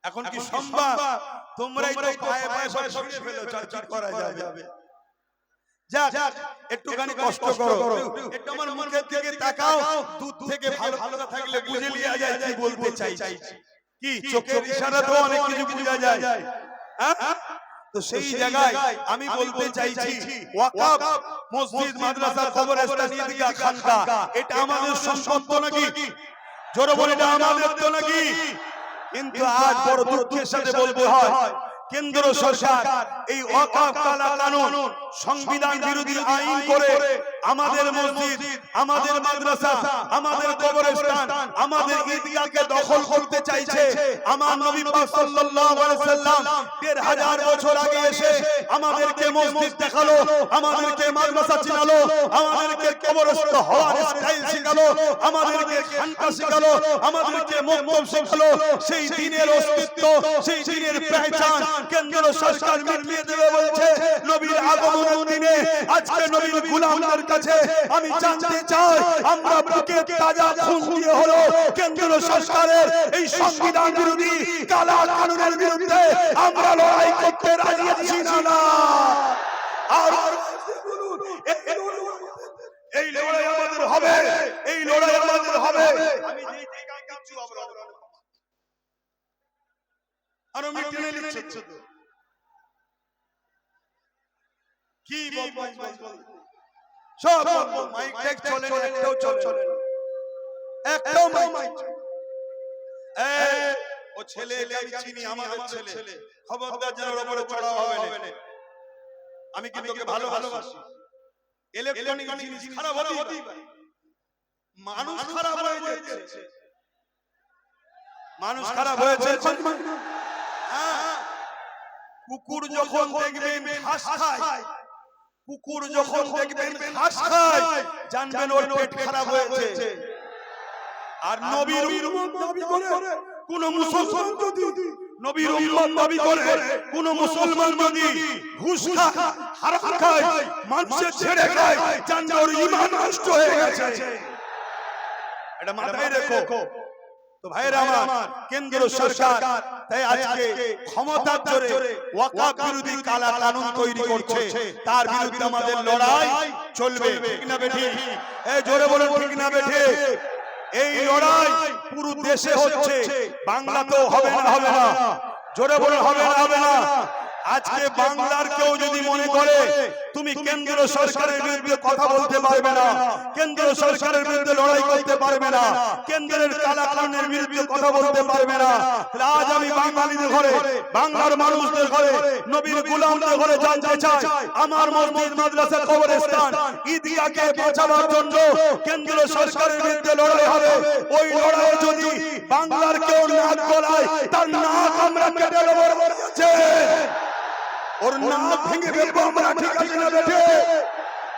এখন কি সম্ভব? তোমরাই তো পায়ে পায়ে সব ছড়িয়ে ফেলেছো, আর কি করা যাবে? যাক একটুখানি কষ্ট করো, একটু আমার মুখের দিকে তাকাও, দুধ থেকে ভালো ভালো থাকলে বুঝে লিয়া যায় কি বলতে চাইছি। কি চোখের ইশারাতেও অনেক কিছু বোঝা যায়, হ্যাঁ? তো সেই জায়গায় আমি বলতে চাইছি ওয়াকফ মসজিদ মাদ্রাসা কবরস্থান ঈদগাহ খানকা এটা আমাদের সম্পদ নাকি? জোরে বলে এটা আমাদের তো নাকি? কিন্তু আজ বড় দুঃখের সাথে বলতে হয় কেন্দ্র সরকার এই ওয়াকফ কানুন সংবিধান বিরোধী আইন করে আমাদের মসজিদ, আমাদের মাদ্রাসা, আমাদের কবরস্থান, আমাদের ঈদগাহকে দখল করতে চাইছে। আমার নবী পাক সাল্লাল্লাহু আলাইহি সাল্লাম ১৫০০ বছর আগে এসে আমাদেরকে মসজিদ দেখালো, আমাদেরকে মাদ্রাসা চিনালো, আমাদেরকে কবরস্থ হওয়ার স্টাইল শিখালো, আমাদেরকে খানকা শিখালো, আমাদেরকে মক্তব শিখালো। সেই দিনের অস্তিত্ব, সেই দিনের পহচান কেন্দ্র সরকার মিটিয়ে দেবে বলছে। নবীর আগমনের দিনে আজকে নবীর গোলামদের কাছে আমি জানতে চাই, আমরা বুকে তাজা খুন দিয়ে হলো কেন্দ্র সরকারের এই সংবিধান বিরোধী কালা কানুনের বিরুদ্ধে আমরা লড়াই করতে রাজি আছি না? আর এই লড়াই আমাদের হবে, এই লড়াই আমাদের হবে। আমি যেই জায়গায় কিছু অবরোধ আর আমি টেনে নিচ্ছি তো কি বলবো, সব মাইক টেক চলে না, একটাও চলে না, একটাও মাইক। ও ছেলেকে আমি চিনি, আমাদের ছেলে, খবরদার যেন ওর উপরে চড়াও হবে না। আমি কি তোকে ভালোবাসি? ইলেকট্রনিক জিনিস খারাপ হতেই পারে, মানুষ খারাপ হয়ে যাচ্ছে, মানুষ খারাপ হয়েছে। কুকুর যখন দেখবেন ঘাস খায়, কুকুর যখন দেখবেন ঘাস খায়, জানবেন ওর পেট খারাপ হয়েছে। আর নবীর উম্মত দাবি করে কোন মুসলমান যদি, নবীর উম্মত দাবি করে কোন মুসলমান যদি ঘুষ খায়, হারাম খায়, মানুষের ছেড়ে খায়, জানবে ওর ঈমান নষ্ট হয়ে গেছে। এটা মাথায় রেখো। তো ভাইরা আমার, কেন্দ্র সরকার তাই আজকে ক্ষমতার জোরে ওয়াকফ বিরোধী কালা কানুন তৈরি করছে, তার বিরুদ্ধে আমাদের লড়াই চলবে, ঠিক না বেঠিক? এই জোরে বলুন ঠিক না বেঠিক? এই লড়াই পুরো দেশে হচ্ছে, বাংলাতেও হবে না? জোরে বলুন হবে না? আজকে বাংলার কেউ যদি মনে করে তুমি কেন্দ্র সরকারের বিরুদ্ধে কথা বলতে পারবে না, কেন্দ্র সরকারের বিরুদ্ধে লড়াই করতে পারবে না, কেন্দ্রের কালা কানুনের বিরুদ্ধে কথা বলতে পারবে না, তাহলে আজ আমি বাঙালিদের ঘরে, বাংলার মানুষদের ঘরে, নবীর গোলামদের ঘরে জানতে চাই, আমার মসজিদ মাদ্রাসা কবরস্থান ঈদগাহকে বাঁচানোর জন্য কেন্দ্র সরকারের বিরুদ্ধে লড়াই হবে। ওই লড়াইয়ে যদি বাংলার কেউ নাক গলায়, তার নাক আমরা কেটে দেব। ওর নাক ভেঙে ফেলবো আমরা, ঠিক আছে না বেটে?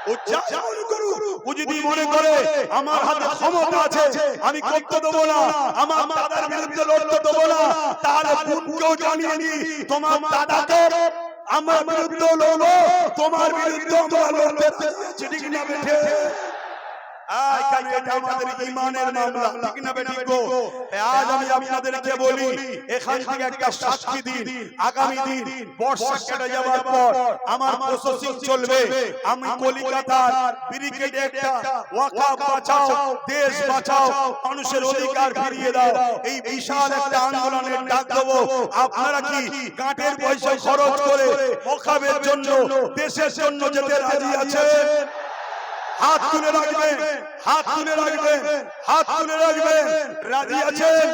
ও যা মনে করুক, ও যদি মনে করে আমার হাতে ক্ষমতা আছে আমি করতে দেবো না, আমার দাদার বিরুদ্ধে লড়তে দেবো না, তাহলে বোনকেও জানিয়ে নি তোমার দাদাকে আমার বিরুদ্ধে লড়বো, তোমার বিরুদ্ধে আমরা লড়তে আছি, ঠিক না বেটে? এটা আমাদের ঈমানের মামলা, ঠিক না বেঠিক গো? আজ আমি আপনাদেরকে বলি, এখান থেকে একটা সাক্ষী দিন, আগামী দিন বর্ষা কেটে যাওয়ার পর আমার প্রসেসিং চলবে। আমি কলকাতার ব্রিগেডে একটা ওয়াকফ বাঁচাও, দেশ বাঁচাও, মানুষের অধিকার ফিরিয়ে দাও, এই বিশাল একটা আন্দোলনের ডাক দেবো। আপনারা কি কাঠের পয়সা খরচ করে ওয়াকফের জন্য, দেশের জন্য যেতে রাজি আছেন? হাত তুলে রাখবেন, হাত তুলে রাখবেন, হাত তুলে রাখবেন। রাজি আছেন?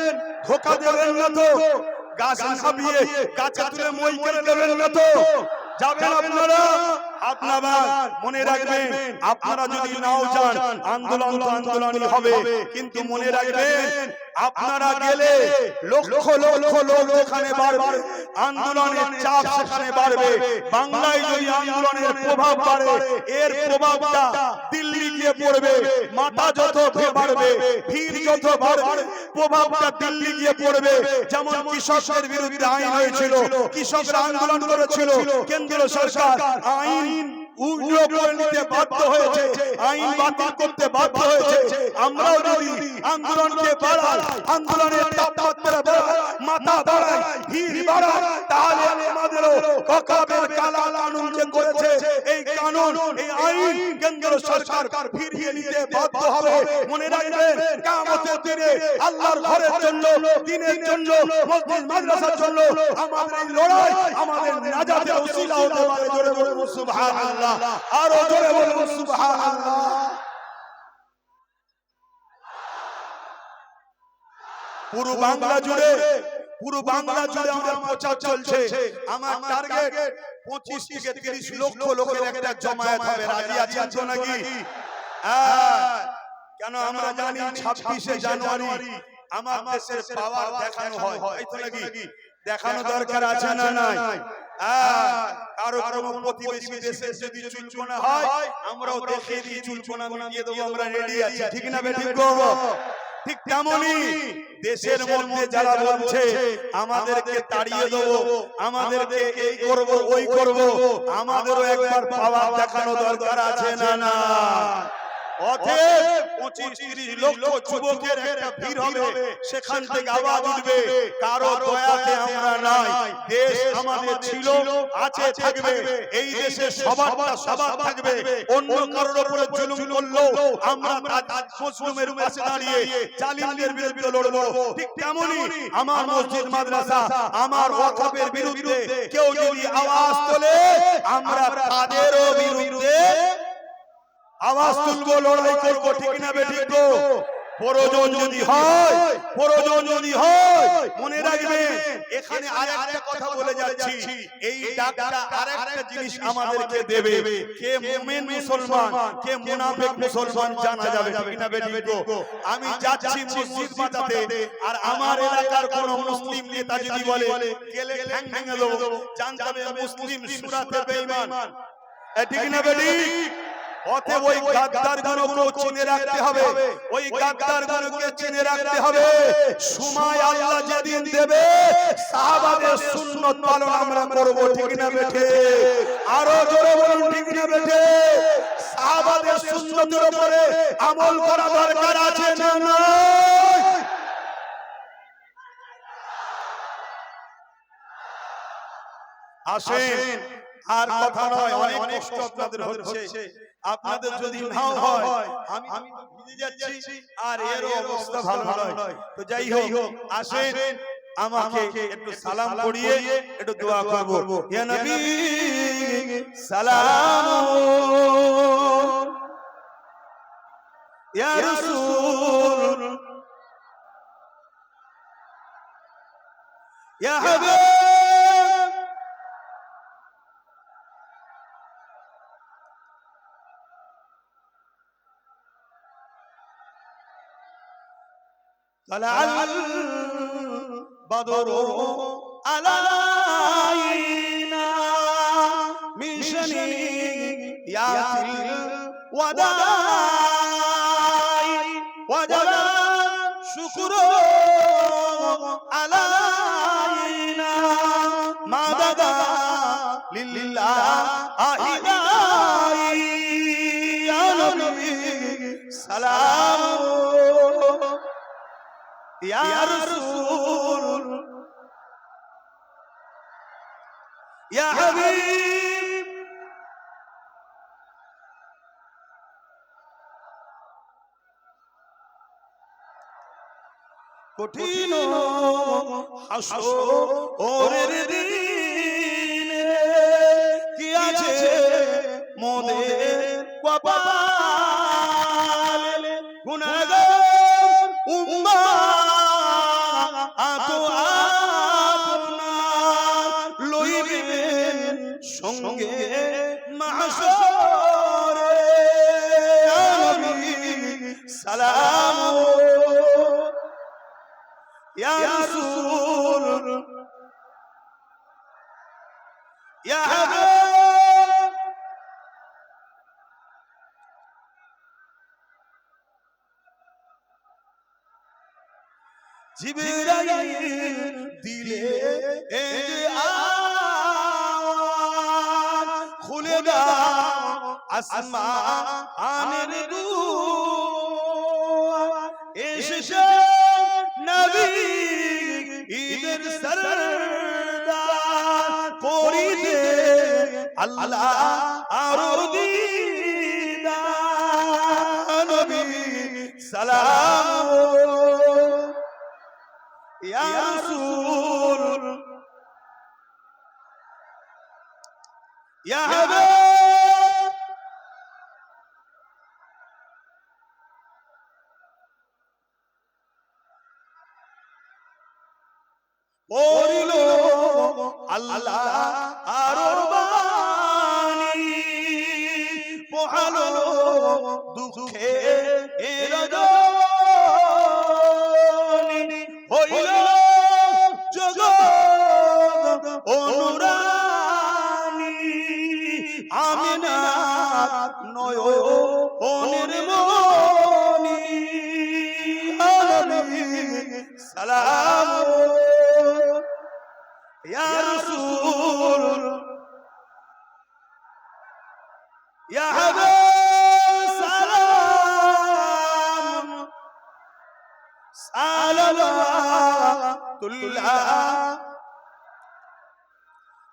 ধোকা দেবেন না তো? গাছ নামিয়ে গাছে তুলে মই করে দেবেন না তো? যাবেন আপনারা? হাত নামান। মনে রাখবেন, আপনারা যদি নাও যান, আন্দোলন তো আন্দোলনই হবে, কিন্তু মনে রাখবেন আপনারা গেলে লক্ষ লক্ষ লোক এখানে বাড়বে, আন্দোলনের চাপ সেখানে বাড়বে। বাংলায় যদি আন্দোলনের প্রভাব বাড়ে, এর প্রভাবটা দিল্লি গিয়ে পড়বে। মাথা যত বাড়বে, ভিড় যত বাড়বে, প্রভাবটা দিল্লি গিয়ে পড়বে। যেমন কৃষকদের বিরুদ্ধে আইন হয়েছিল, কৃষকরা আন্দোলন করেছিল, কেন্দ্র সরকার আইন উল্টো করে নিতে বাধ্য হয়েছে, আইন বাতিল করতে বাধ্য হয়েছে। আমরাও যদি আন্দোলনকে বাড়াই, আন্দোলনের তাপমাত্রা বাড়াই, মাথা বাড়াই, ভিড় বাড়াই, তাহলে আমাদেরও ওয়াকফের কালা কানুন যে করেছে, এই কানুন, এই আইন কেন্দ্র সরকার ফিরিয়ে নিতে বাধ্য হবে। মনে রাখবেন, কিয়ামতের দিনে আল্লাহর ঘরের জন্য, দ্বীনের জন্য, মসজিদ মাদ্রাসার জন্য আমাদের এই লড়াই আমাদের নাজাতের ওসিলা হতে পারে। জোরে বলুন সুবহানাল্লাহ, আরো জোরে বলুন সুবহানাল্লাহ। পুরো বাংলা জুড়ে, পুরো বাংলা জুড়ে আমার প্রচার চলছে। আমার টার্গেট 25 থেকে 30 লক্ষ লোকের একটা জমায়েত হবে। রাজি আছেন তো নাকি? কেন আমরা জানি 26শে জানুয়ারি আমার দেশের পাওয়ার দেখানো হয়, তাই তো নাকি? দেখানো দরকার আছে না নাই? কারো কারো প্রতিবেশী দেশে যদি চুলকোনা হয়, আমরাও দেখিয়ে দিই, চুলকোনা মিটিয়ে দেবো, আমরা রেডি আছি। ঠিক না বেঠিক গো? ঠিক তেমনই দেশের মধ্যে যারা বলছে আমাদেরকে তাড়িয়ে দেবো, আমাদেরকে এই করব ওই করব, আমাদেরও একবার পাওয়ার দেখানো দরকার আছে না না? অতএব 25-30 লক্ষ যুবকের একটা ভিড় হবে, সেখান থেকে আওয়াজ উঠবে, কারো দয়াতে আমরা নাই। দেশ আমাদের ছিল, আছে, থাকবে। এই দেশে সবারটা সবার থাকবে। অন্য কারোর উপরে জুলুম করলেও আমরা মুসলিমের পাশে দাঁড়িয়ে জালিমদের বিরুদ্ধে লড়বো। ঠিক তেমনি আমার মসজিদ মাদ্রাসা, আমার ওয়াকফের বিরুদ্ধে কেউ যদি আওয়াজ তোলে, আমরা তাদেরও বিরুদ্ধে আওয়াজ তুলবো, লড়াই করবো। ঠিক না বেঠিক গো? প্রয়োজন যদি হয়, প্রয়োজন যদি হয়, মনে রাখবেন এখানে আরেকটা কথা বলে যাচ্ছি, এই ডাকটা আরেকটা জিনিস আমাদেরকে দেবে, কে মুমিন মুসলমান, কে মুনাফিক মুসলমান জানা যাবে। ঠিক না বেঠিক গো? আমি যাচ্ছি মসজিদ বাঁচাতে, আর আমার এলাকার কোন মুসলিম নেতা যদি বলে গেলে ঠ্যাং ভেঙে দেবো, জানতে হবে মুসলিম সুরাতে বেঈমান। ঠিক না বেঠিক? অতএব ওই গাদ্দারগুলোকে চিনে রাখতে হবে, ওই গাদ্দারগুলোকে চিনে রাখতে হবে। সময় আল্লাহ যেদিন দেবে, সাহাবাদের সুন্নাত পালন আমরা করব। ঠিক না বেঠে? আরো জোরে বলুন, ঠিক না বেঠে? সাহাবাদের সুন্নাতের উপরে আমল করা দরকার আছে না না? আসেন, আর কথা নয়, অনেক কষ্ট আপনাদের হচ্ছে। আপনাদের যদি নাও হয়, আমি তো ভিজে যাচ্ছি, আর এর অবস্থা ভালো নয়। তো যাই হোক, আসেন আমাকে একটু সালাম পড়িয়ে একটু দোয়া করব। ইয়া নবী সালাম, ইয়া রাসূল, ইয়া হাবিব, طلع البدر علينا من شنيعة الوداع وجب الشكر علينا ما بدا لله يا نبي سلام يا رسول يا حبيب কঠিন হাসরের দিনে কি আছে মোদের কপালে গুনাহগার উম্মাত আপনার লইবেন সঙ্গে মাহশরে নবী সালাম ইয়া রাসূল ইয়া হাবিব জিবরাইল দিলে এই যে আওয়াজ খুলে দাও আসমানের দুয়ার এসেছে নবী ঈদের সরদার করিতে আল্লাহ আর দিদার নবী সালাম ইয়া রাসূল ইয়া হাবিব পড়িল আল্লাহ আর বাণী পোহালো দুঃখে রজনী হইল জগৎ অনুরানী আমিনার নয়নের মনি সালাম ইয়া রাসূল ইয়া হাবিব সালাম সালাতুল্লাহ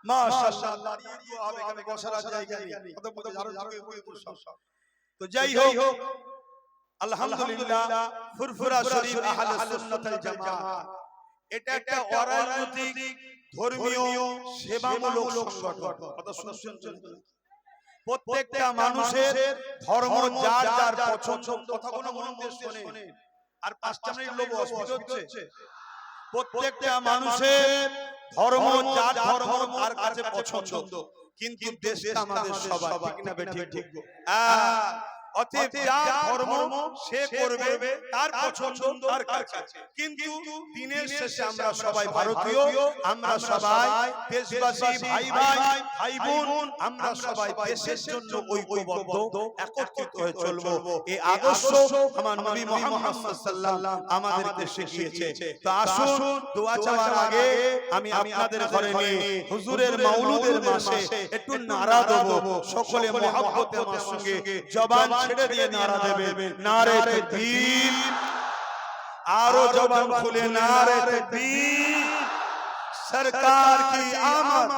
মাশাআল্লাহ দাঁড়িয়ে হবে এখানে বসার জায়গা নেই কত কত তো যাই হোক আলহামদুলিল্লাহ ফুরফুরা শরীফ আহলে সুন্নাত ওয়াল জামাত এটা একটা অরাজনৈতিক ধর্মীয় সেবামূলক সংগঠন কথা শুনছেন প্রত্যেকটা মানুষের ধর্ম যার যার পছন্দ কথাগুলো মন দিয়ে শুনেন আর 5টা মিনিট লোক অসুবিধা হচ্ছে প্রত্যেকটা মানুষের ধর্ম যার ধর্ম তার কাছে পছন্দ কিন্তু দেশটা আমাদের সবার ঠিক না ঠিক অতএব যার ধর্ম সে করবে তার পছন্দ তার কাছে কিন্তু দিনের শেষে আমরা সবাই ভারতীয় আমরা সবাই দেশবাসী ভাই ভাই ভাই বোন আমরা সবাই দেশের জন্য ঐক্যবদ্ধ একত্রিত হয়ে চলবো এই আদর্শ আমার নবী মুহাম্মদ সাল্লাল্লাহু আমাদেরকে শিখিয়েছে তো আসুন দোয়া চাওয়ার আগে আমি আপনাদের ঘরে নিয়ে হুজুরের মাওলুদের মাসে একটু নারা দেব সকলে মহব্বতে আমার সঙ্গে জবান ছেড়ে দিয়ে নারা দেবেন নারে তাকবীর आरो जबान खुले नारे तकबीर सरकार की आमद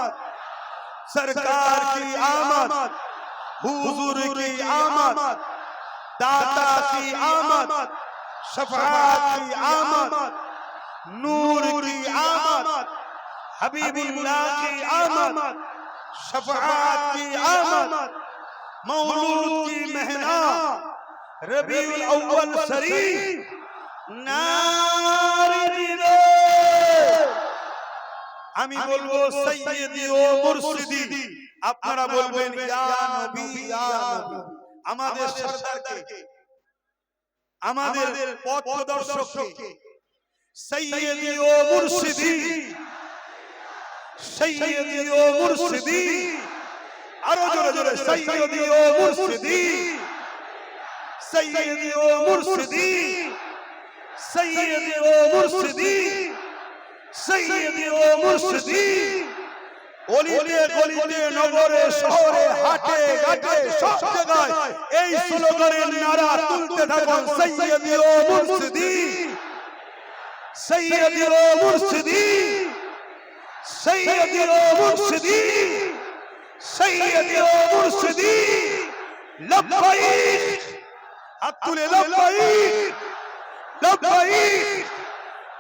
सरकार की आमद हुजूर की आमद दाता की आमद शफाअत की आमद नूर की आमद हबीबुल्लाह की आमद शफाअत की आमद मौलूद की महीना रबीउल अव्वल शरीफ नारे दिले আমি বলবো সাইয়্যিদি ও মুর্শিদি আপনারা বলবেন ইয়া নবী ইয়া নবী আমাদের সরদারকে আমাদের পথ প্রদর্শককে সাইয়্যিদি ও মুর্শিদি সাইয়্যিদি ও মুর্শিদি আরো জোরে জোরে সাইয়্যিদি ও মুর্শিদি সাইয়্যিদি ও মুর্শিদি سيدي ومرشدي سيدي ومرشدي গলিতে গলিতে নগরে শহরে হাটে ঘাটে সব জায়গায় এই স্লোগানের নারা তুলতে থাকুন সৈয়দি ও মুর্শিদি সৈয়দি ও মুর্শিদি সৈয়দি ও মুর্শিদি সৈয়দি ও মুর্শিদি লব্বাইক আতুল লব্বাইক لبيك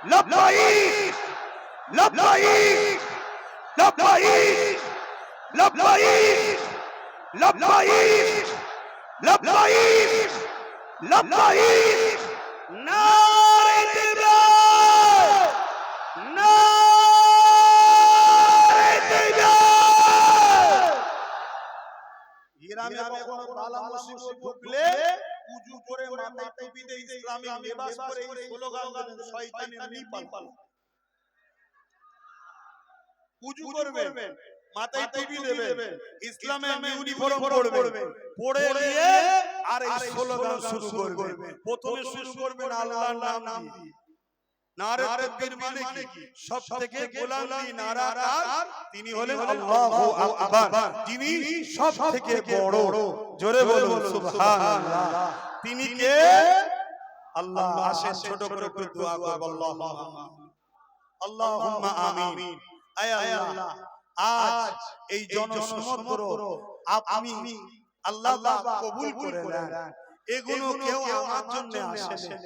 لبيك لبيك لبيك لبيك لبيك لبيك لبيك ইসলামিক লিবাস পরে এই স্লোগান দেন শয়তানের নিপাল উজু করবেন মাথায় টুপি দেবেন ইসলামের ইউনিফর্ম পরবেন পরে নিয়ে আর এই স্লোগান শুরু করবেন প্রথমে শুরু করবেন আল্লাহর নাম দিয়ে নারে তাকবীর মানে কি সবথেকে বুলন্দি নারা কার তিনি হলেন আল্লাহু আকবার যিনি সবথেকে বড় জোরে বলুন সুবহানাল্লাহ তিনি কে আল্লাহ আসেন ছোট করে একটু দোয়া করব আল্লাহুম্মা আমিন আয় আল্লাহ আজ এই জনসমুদ্র আপনি আল্লাহ কবুল করে নেন এগুলো কেউ আমার জন্য আসে না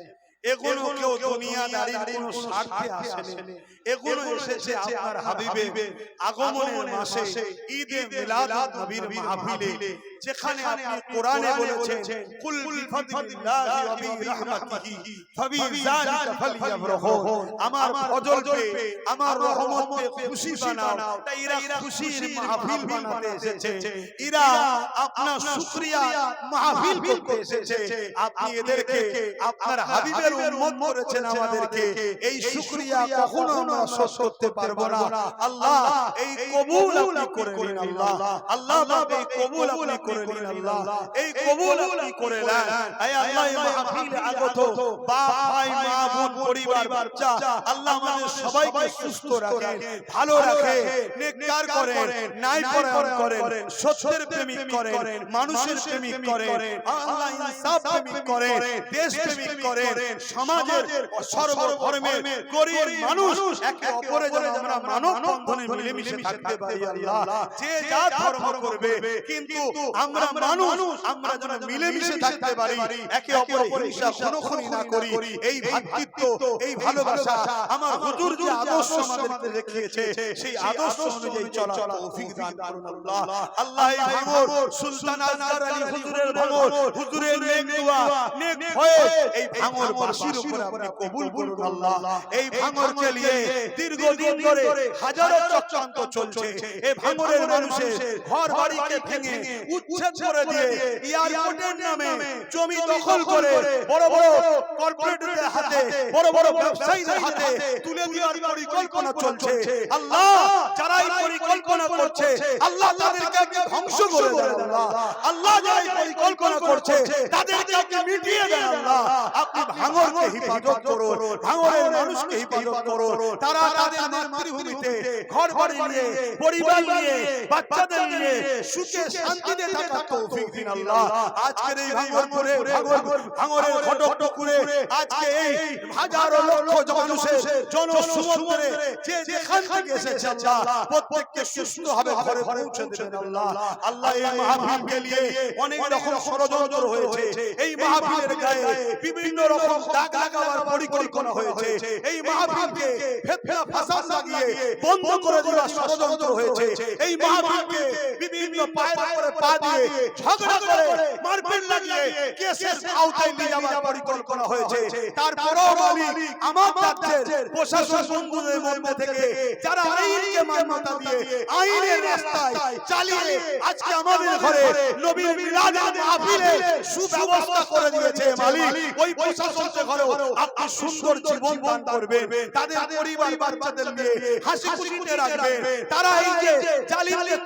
এগুলো কেউ দুনিয়াদারির কোনো স্বার্থে আসেনি এগুলো এসেছে আপনার হাবিবের আগমনের মাসে ঈদে মিলাদ নবীর মাহফিলে যেখানে আপনি কোরআনে বলেছেন কুল বিফাদিল্লাহি ওয়া বিরাহমাতিহি ফাবিযালিকা ফালইফরাহু আমার ফজল পে আমার রহমত পে খুশি বানাও তাই এরা খুশির মাহফিল বানাতে এসেছে এরা আপনার শুকরিয়া মাহফিল করতে এসেছে আপনি এদেরকে আপনার হাবিবের উম্মত করেছেন আমাদেরকে এই শুকরিয়া কখনো আমরা শোধ করতে পারবো না আল্লাহ এই কবুল আপনি করে নিন আল্লাহ আল্লাহ এই কবুল আপনি করে নিন আল্লাহ এই কবুল আপনি করে নেন হে আল্লাহ এই মাহফিলে আগত বাপ ভাই মা বোন পরিবার বাচ্চা আল্লাহ আমাদের সবাইকে সুস্থ রাখেন ভালো রাখেন নেককার করেন ন্যায় পরায়ণ করেন সত্যের প্রেমিক করেন মানুষের প্রেমিক করেন আল্লাহ ইনসাফ প্রেমিক করেন দেশ প্রেমিক করেন সমাজের সর্বধর্মের গরিব মানুষ একে অপরের যেন আমরা মানব বন্ধনে মিলেমিশে থাকতে পারি আল্লাহ যে যা ধর্ম করবে কিন্তু আমরা মানুষ আমরা যেন মিলেমিশে থাকতে পারি একে অপরের হিংসা খুনোখুনি না করি এই ভ্রাতৃত্ব এই ভালোবাসা আমার হুজুর যে আদর্শ আমাদেরকে দেখিয়েছে সেই আদর্শ অনুযায়ী চলা তৌফিক দান করুন আল্লাহ আল্লাহ এই ভাঙর সুলতান আজহার আলী হুজুরের ভাঙর হুজুরের নেক দোয়া নেক হয়ে এই ভাঙর বাসীর উপরে আপনি কবুল করুন আল্লাহ এই ভাঙরকে নিয়ে দীর্ঘদিন ধরে হাজারো চক্রান্ত চলছে এই ভাঙরের মানুষের ঘর বাড়িকে ভেঙে উচ্ছেদ করে দিয়ে এয়ারপোর্টের নামে জমি দখল করে বড় বড় কর্পোরেটদের হাতে বড় বড় ব্যবসায়ীদের হাতে তুলে দেওয়ার পরিকল্পনা চলছে আল্লাহ যারা এই পরিকল্পনা করছে আল্লাহ তাদেরকে আপনি ধ্বংস করে দেন আল্লাহ আল্লাহ যারা এই পরিকল্পনা করছে তাদেরকে আপনি মিটিয়ে দেন আল্লাহ আপনি ভাঙরকে হেফাজত করুন ভাঙরের মানুষকে হেফাজত করুন তারা তাদের মাতৃভূমিতে ঘর বাড়ি নিয়ে পরিবার নিয়ে বাচ্চাদের নিয়ে সুখে শান্তিতে থাকার তৌফিক দিন আল্লাহ আজকের এই ভাঙরের ঘটকপুরে আজকে এই হাজারো লক্ষ মানুষের জনসমুদ্রে যে যেখান থেকে এসেছে আল্লাহ প্রত্যেককে সুস্থভাবে ঘরে পৌঁছে দেবেন আল্লাহ আল্লাহ এই মাহফিলকে নিয়ে অনেক রকম ষড়যন্ত্র হয়েছে এই মাহফিলের গায়ে বিভিন্ন রকম দাগ লাগাবার পরিকল্পনা হয়েছে এই মাহফিলকে ফিতনা ফাসাদ লাগিয়ে বন্ধ করে দেওয়ার ষড়যন্ত্র হয়েছে এই মাহফিলকে বিভিন্ন পায়ের উপরে পা দিয়ে ঝগড়া করে মারপিট লাগিয়ে কেসের আওতায় নিয়ে যাওয়ার পরিকল্পনা হয়েছে তারপরেও আমি আমার রাজ্যের প্রশাসন বন্ধুদের মধ্যে থেকে যারা আইনকে মান্যতা দিয়ে আইনের রাস্তায় চালিয়ে আজকে আমাদের ঘরে নবীর মিলাদের মাহফিলে সুব্যবস্থা করে দিয়েছে মালিক ওই প্রশাসনের ঘরেও আপনি সুন্দর জীবন দান করবেন তাদের পরিবার বাচ্চাদের নিয়ে হাসি খুশিতে রাখবেন তারা এই যে জালিমদের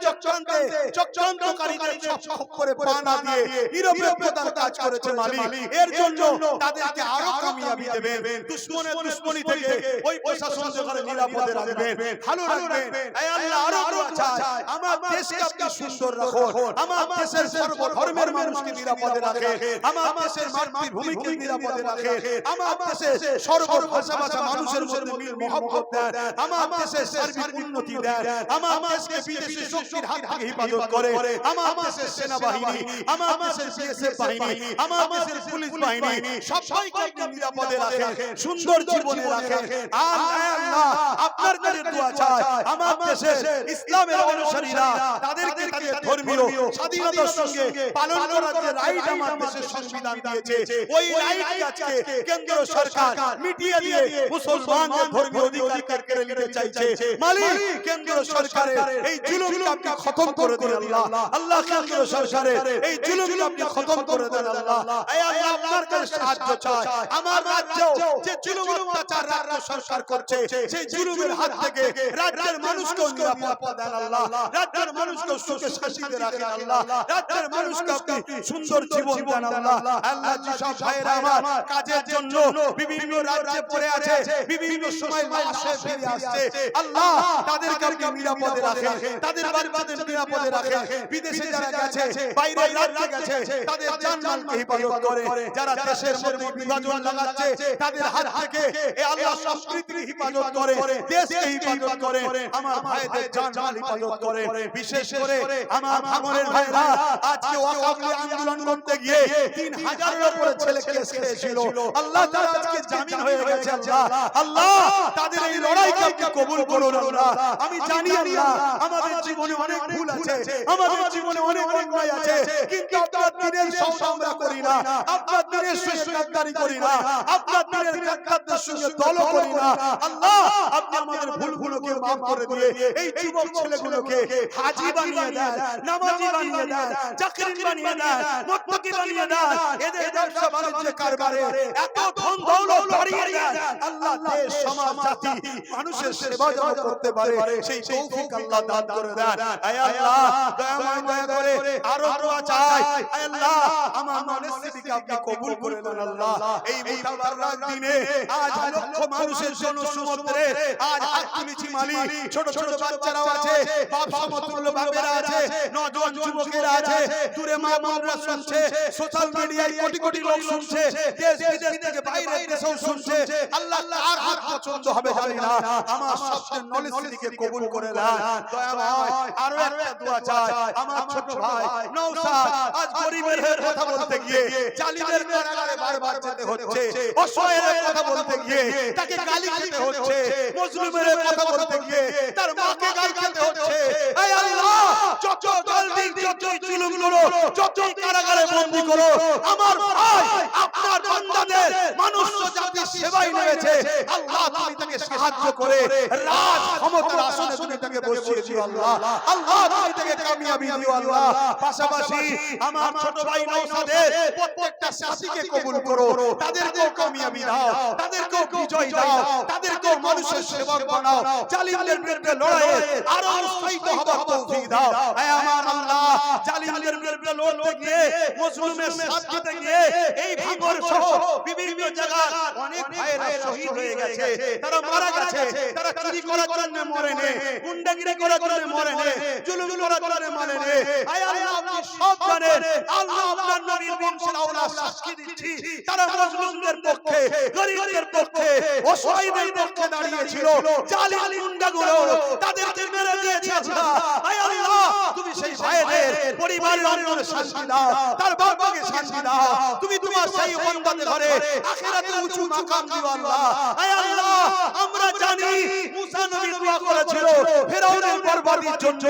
চক্রান্তকারীদের সব করে পা না দিয়ে নিরপেক্ষতার কাজ করেছে মালিক এর জন্য তাদেরকে আরো কামিয়াবি দেবেন দুশমনের দুশমনি থেকে ওই প্রশাসনের ঘরে নিরাপদে রাখবেন ভালো রাখবেন এই আল্লাহ আরো দোয়া চাই আমার দেশকে আপনি সুন্দর রাখুন আমার দেশের সর্বধর্মের মানুষকে নিরাপদে রাখেন আমার দেশের মাতৃভূমিকে নিরাপদে রাখেন আমার দেশের সর্বভাষা মানুষের মধ্যে মিল মহব্বত দেন আমার দেশের সার্বিক উন্নতি দেন আমার দেশকে বিদেশি শক্তির হাত থেকে হেফাজত করে আমার দেশের সেনাবাহিনী আমার দেশের বিএসএফ বাহিনী আমার দেশের পুলিশ বাহিনী সবাইকে আপনি নিরাপদে রাখেন সুন্দর জীবনে রাখেন আর আল্লাহ আপনার কাছে দোয়া চাই আমার দেশের ইসলামের অনুসারীরা তাদেরকে ধর্মীয় স্বাধীনতার সঙ্গে পালন করার যে রাইট আমার দেশের সংবিধান দিয়েছে ওই রাইটকে আজকে কেন্দ্র সরকার মিটিয়ে দিয়ে মুসলমানদের ধর্মীয় অধিকার কেড়ে নিতে চাইছে মালিক কেন্দ্র সরকারের এই জুলুমকে আপনি খতম করে দিন আল্লাহ আল্লাহ কেন্দ্র সরকারের এই জুলুমকে আপনি খতম করে দেন আল্লাহ। এই আল্লাহ আপনার কাছে সাহায্য চাই। আমার রাজ্যেও যে জুলুম অত্যাচার রাজ্য সরকার করছে সেই জুলুমের হাত থেকে রাজ্যের মানুষকে নিরাপত্তা দেন আল্লাহ। রাজ্যের মানুষকে সুখে শান্তিতে রাখেন আল্লাহ। রাজ্যের মানুষকে আপনি সুন্দর জীবন দেন আল্লাহ। আল্লাহ যেসব ভাইরা আমার কাজের জন্য বিভিন্ন রাজ্যে পড়ে আছে, বিভিন্ন সময় আসে ফিরে আসছে, আল্লাহ তাদেরকে আপনি নিরাপদে রাখেন, তাদের বাচ্চাদের নিরাপদে রাখেন। বিদেশে যারা গেছে, বাইরের রাজ্যে গেছে, তাদের জানমালকে হেফাজত করে। যারা দেশের মধ্যে বিভাজন লাগাচ্ছে তাদের হাত থেকে এই আল্লাহ সংস্কৃতিকে হেফাজত করে, দেশকে হেফাজত করে, আমার ভাইদের জানমাল হেফাজত করে। বিশেষ করে আমার ভাঙনের ভাইরা আজকে ওয়াকফ আন্দোলন করতে গিয়ে 3000 এর উপরে ছেলে কেস খেয়েছিল, আল্লাহ তাআলা আজকে জামিন হয়ে গেছে। আল্লাহ আল্লাহ তাদের এই লড়াইকে আপনি কবুল করুন আল্লাহ। আমি জানি আল্লাহ আমাদের জীবনে অনেক ভুল আছে, আমাদের জীবনে অনেক অন্যায় আছে, কিন্তু আপনার দ্বীনের সওদা আমরা করি না, আপনার দ্বীনের সঙ্গে গাদ্দারি করি না, আপনার দ্বীনের গাদ্দারদের সঙ্গে দল করি না। আল্লাহ আপনি আমাদের ভুলগুলোকে মাফ করে দিয়ে এই যুবক ছেলেগুলোকে হাজী বানিয়ে দেন, নামাজি বানিয়ে দেন, চাকরি বানিয়ে দেন, মুত্তাকি বানিয়ে দেন। এদের ব্যবসা বাণিজ্য কারবারে এত ধন দৌলত বাড়িয়ে দেন আল্লাহ, দেশ সমাজ জাতি মানুষের সেবা যেন করতে পারে সেই তৌফিক আল্লাহ দান করে দেন। আয় আল্লাহ দয়াময় দয়া করে আরো দোয়া চাই। আয় আল্লাহ আমার মনের স্মৃতিকে আপনি কবুল করে নেন আল্লাহ। এই মুতাবারক দিনে আজ লক্ষ মানুষের জনসমুদ্রে আজ হাত তুলেছি মালিক, ছোট ছোট বাচ্চারাও আছে, বাপ সমতুল্য বাপেরা আছে, নজওয়ান যুবকেরা আছে, দূরে মা বোনরা শুনছে, সোশ্যাল মিডিয়ায় কোটি কোটি লোক শুনছে, দেশ বিদেশ থেকে বাইরের দেশেও শুনছে। আল্লাহ কার হাত পছন্দ হবে জানি না, আমার সবচেয়ে নলেজ দিকে কবুল করে দেন দয়াময়। আরো একটা দোয়া চাই, আমার ছোট ভাই নওশাদ আজ গরিবের হয়ে কথা বলতে গিয়ে জালিমের কারাগারে বারবার যেতে হচ্ছে, অসহায়ের কথা বলতে গিয়ে তাকে গালি খেতে হচ্ছে, মজলুমের কথা বলতে গিয়ে তার মাকে গালি খেতে হচ্ছে। হে আল্লাহ যত জলদি যত জুলুম করো, যত কারাগারে বন্দী করো, আমার ভাই আপনার বান্দাদের মানুষ জাতির সেবায় নেমেছে, আল্লাহ তুমি তাকে সাহায্য করে রাজ ক্ষমতার আসনে তুমি তাকে বসিয়ে দিও আল্লাহ। আল্লাহ তুমি তাকে কামিয়াবি দিও আল্লাহ। পাশাপাশি আমার ছোট ভাই নওশাদের প্রত্যেকটা সাথীকে কবুল করো, তাদেরকেও কামিয়াবি দাও, তাদেরকেও বিজয় দাও, তাদেরকেও মানুষের সেবক বানাও, জালিমদের বিরুদ্ধে লড়াইয়ে আরো উৎসাহিত হবার তৌফিক দাও। হে আমার আল্লাহ জালিমদের বিরুদ্ধে লড়তে গিয়ে, মজলুমের সাথ দিতে গিয়ে এই ভাঙর সহ বিভিন্ন জায়গায় অনেক ভাইরা শহীদ হয়ে গেছে, তারা মারা গেছে, তারা চুরি করার জন্য মরে নে, গুন্ডাগিরি করার জন্য মরে নে, জুলুম করার জন্য মরে নে। হে আল্লাহ আপনি সব জানেন, আল্লাহ আপনার নবীর বংশের আওলাদ সাক্ষী দিচ্ছি, তারা মজলুমদের পক্ষে, গরিবদের পক্ষে, অসহায়দের পক্ষে দাঁড়িয়েছিল। জালিম গুন্ডাগুলো তাদেরকে মেরে দিয়েছে আল্লাহ। হে আল্লাহ তুমি সেই ভাইদের পরিবারের অন্তরে শান্তি দাও, তার বাবাকে শান্তি দাও, তুমি তোমার সেই বান্দাদের ঘরে আখিরাতে উঁচু মাকাম দিও আল্লাহ। হে আল্লাহ আমরা জানি মুসা নবী দোয়া করেছিল ফেরাউনের বরবাদির জন্য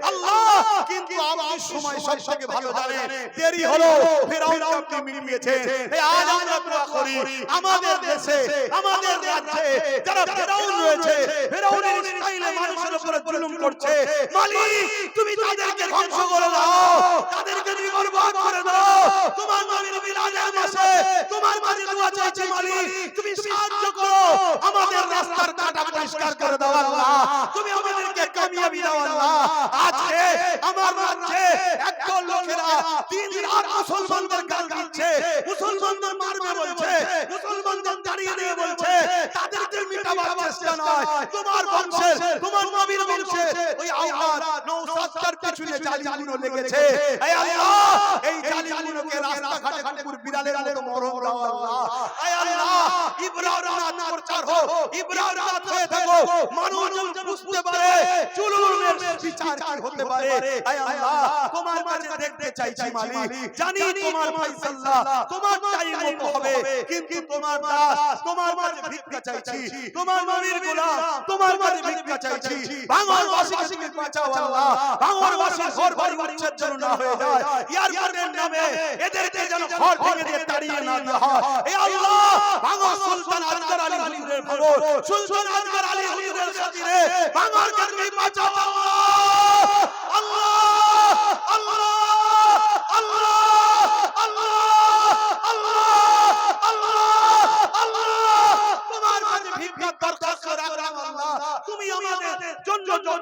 আল্লাহ, কিন্তু আপনি সময় সবথেকে ভালো জানেন, দেরি হলো ফেরাউনকে আপনি মিটিয়েছেন। হে আজ আমরা দোয়া করি আমাদের দেশে, আমাদের রাজ্যে যারা ফেরাউন রয়েছে, ফেরাউনের স্টাইলে মানুষের উপরে জুলুম করছে, মালিক তুমি তাদেরকে ধ্বংস করে দাও, তাদেরকে নির্বর্বাদ করে দাও। তোমার নবীর মিলাদের মাসে তোমার কাছে দোয়া চাইছি মালিক, তুমি সাহায্য করো, আমাদের রাস্তার কাঁটা পরিষ্কার করে দাও আল্লাহ, তুমি আমাদেরকে কামিয়াবি দাও আল্লাহ। আজকে আমার রাজ্যে একদল লোকেরা দিন রাত মুসলমানদের গাল দিচ্ছে, মুসলমানদের মারবে বলছে, মুসলমানদের দাঁড়িয়ে দিয়ে বলছে, তাদেরকে মিটাবার চেষ্টা নয়, তোমার বংশের, তোমার নবীর বংশে ওই আওলাদ নওশাদটার পিছনে জালিমগুলো লেগেছে। হে আল্লাহ এই জালিমগুলোকে রাস্তাঘাটে কুকুর বিড়ালের মতো মরণ দাও আল্লাহ। হে আল্লাহ ইব্রাহিম প্রচার হোক, ইব্রাহিম হয়ে থাকো, মানুষ বুঝতে পারে জুলুমের বিচার কি হতে পারে। হে আল্লাহ তোমার কাছে দেখতে চাইছি মালিক, জানি তোমার ফয়সালা তোমার টাইম মতো হবে, কিন্তু তোমার দাস তোমার কাছে ভিক্ষা চাইছি, তোমার নবীর গোলাম তোমার কাছে ভিক্ষা চাইছি, ভাঙরবাসীকে বাঁচাও আল্লাহ, ভাঙরবাসীর ঘর বাড়ি উচ্ছেদ যেন না হয়ে যায়, এয়ারপোর্টের নামে এদেরকে যেন ঘর ভেঙে দিয়ে তাড়িয়ে না দেওয়া হয়। হে আল্লাহ ভাঙর সুলতান আজগর আলী হুজুরের খবর, সুলতান আজগর আলী হুজুরের খাতিরে ভাঙরকে তুমি বাঁচাও আল্লাহ, আল্লাহ আল্লাহ।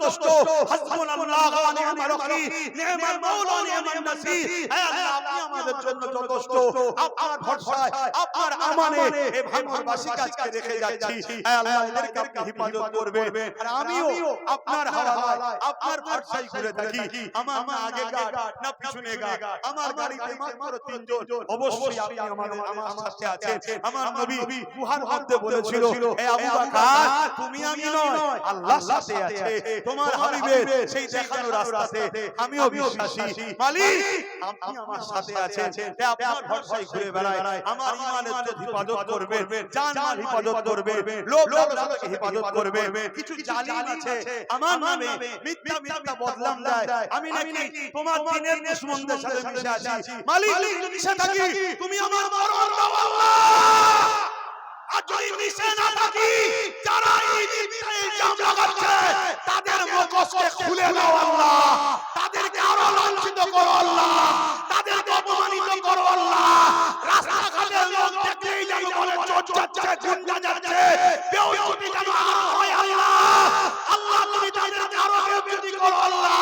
যথেষ্ট হাসবুনাল্লাহু ওয়া নি'মাল ওয়াকিল নি'মাল মাওলা ওয়া নি'মান নাসির হে আল্লাহ আপনি আমাদের জন্য যথেষ্ট আপনার ভরসায় আপনার আমানে এই ভাঙনবাসী কাজকে রেখে যাচ্ছি হে আল্লাহ এদেরকে আপনি হেফাজত করবেন আর আমিও আপনার হাওয়ালায় আপনার ভরসায় ঘুরে থাকি আমার না আগে গাড়ি না পিছনে গাড়ি আমার গাড়িতে মাত্র তিনজন অবশ্যই আপনি আমার সাথে আছেন আমার নবী গুহার মধ্যে বলেছিল হে আবু বকর তুমি আমি নয় আল্লাহ সাথে আছে তোমার হাবিবের সেই দেখানো রাস্তাতে আমিও বিশ্বাসী মালিক আপনি আমার সাথে আছেন হে আপনার ভরসায় ঘুরে বেড়াই আমার ঈমানের হেফাজত করবেন জান মাল হেফাজত করবেন লোভ লালসাকে হেফাজত করবেন কিছু জালিম আছে আমার নামে মিথ্যা মিথ্যা বদনাম দেয় আমি নাকি তোমার দ্বীনের দুশমনদের সাথে মিশে আছি মালিক যদি মিশে থাকি তুমি আমার মরণ দাও আল্লাহ আর যদি মিশে না থাকি যারা এই মিথ্যা ইলজাম লাগাচ্ছে তাদের মুখোশকে খুলে দাও আল্লাহ তাদেরকে আরো লাঞ্ছিত করো আল্লাহ তাদেরকে অপমানিত করো আল্লাহ রাস্তাঘাটের লোক দেখলেই যেন বলে চোর যাচ্ছে গুন্ডা যাচ্ছে বেয়াদবি যেন আর হয় আল্লাহ আল্লাহ তুমি তাদেরকে আরো বেয়াদবি করো আল্লাহ